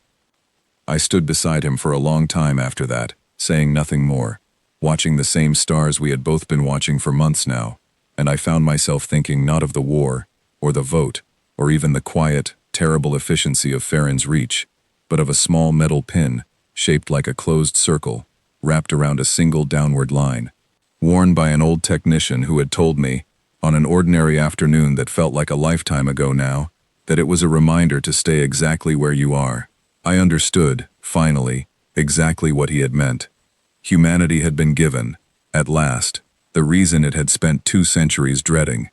I stood beside him for a long time after that, saying nothing more, watching the same stars we had both been watching for months now, and I found myself thinking not of the war, or the vote, or even the quiet, terrible efficiency of Farron's reach, but of a small metal pin, shaped like a closed circle, wrapped around a single downward line, worn by an old technician who had told me, on an ordinary afternoon that felt like a lifetime ago now, that it was a reminder to stay exactly where you are. I understood, finally, exactly what he had meant. Humanity had been given, at last, the reason it had spent 2 centuries dreading.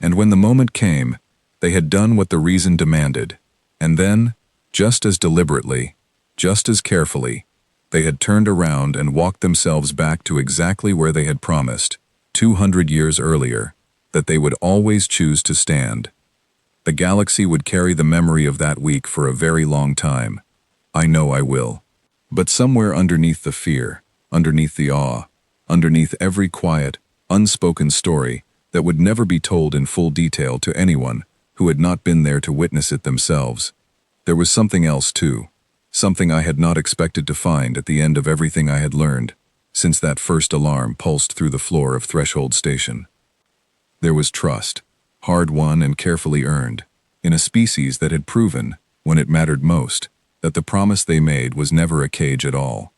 And when the moment came, they had done what the reason demanded. And then, just as deliberately, just as carefully, they had turned around and walked themselves back to exactly where they had promised, 200 years earlier, that they would always choose to stand. The galaxy would carry the memory of that week for a very long time. I know I will. But somewhere underneath the fear, underneath the awe, underneath every quiet, unspoken story that would never be told in full detail to anyone who had not been there to witness it themselves, there was something else too, something I had not expected to find at the end of everything I had learned, since that first alarm pulsed through the floor of Threshold Station. There was trust, hard-won and carefully earned, in a species that had proven, when it mattered most, that the promise they made was never a cage at all.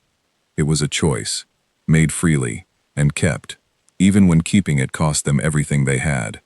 It was a choice, made freely, and kept, even when keeping it cost them everything they had.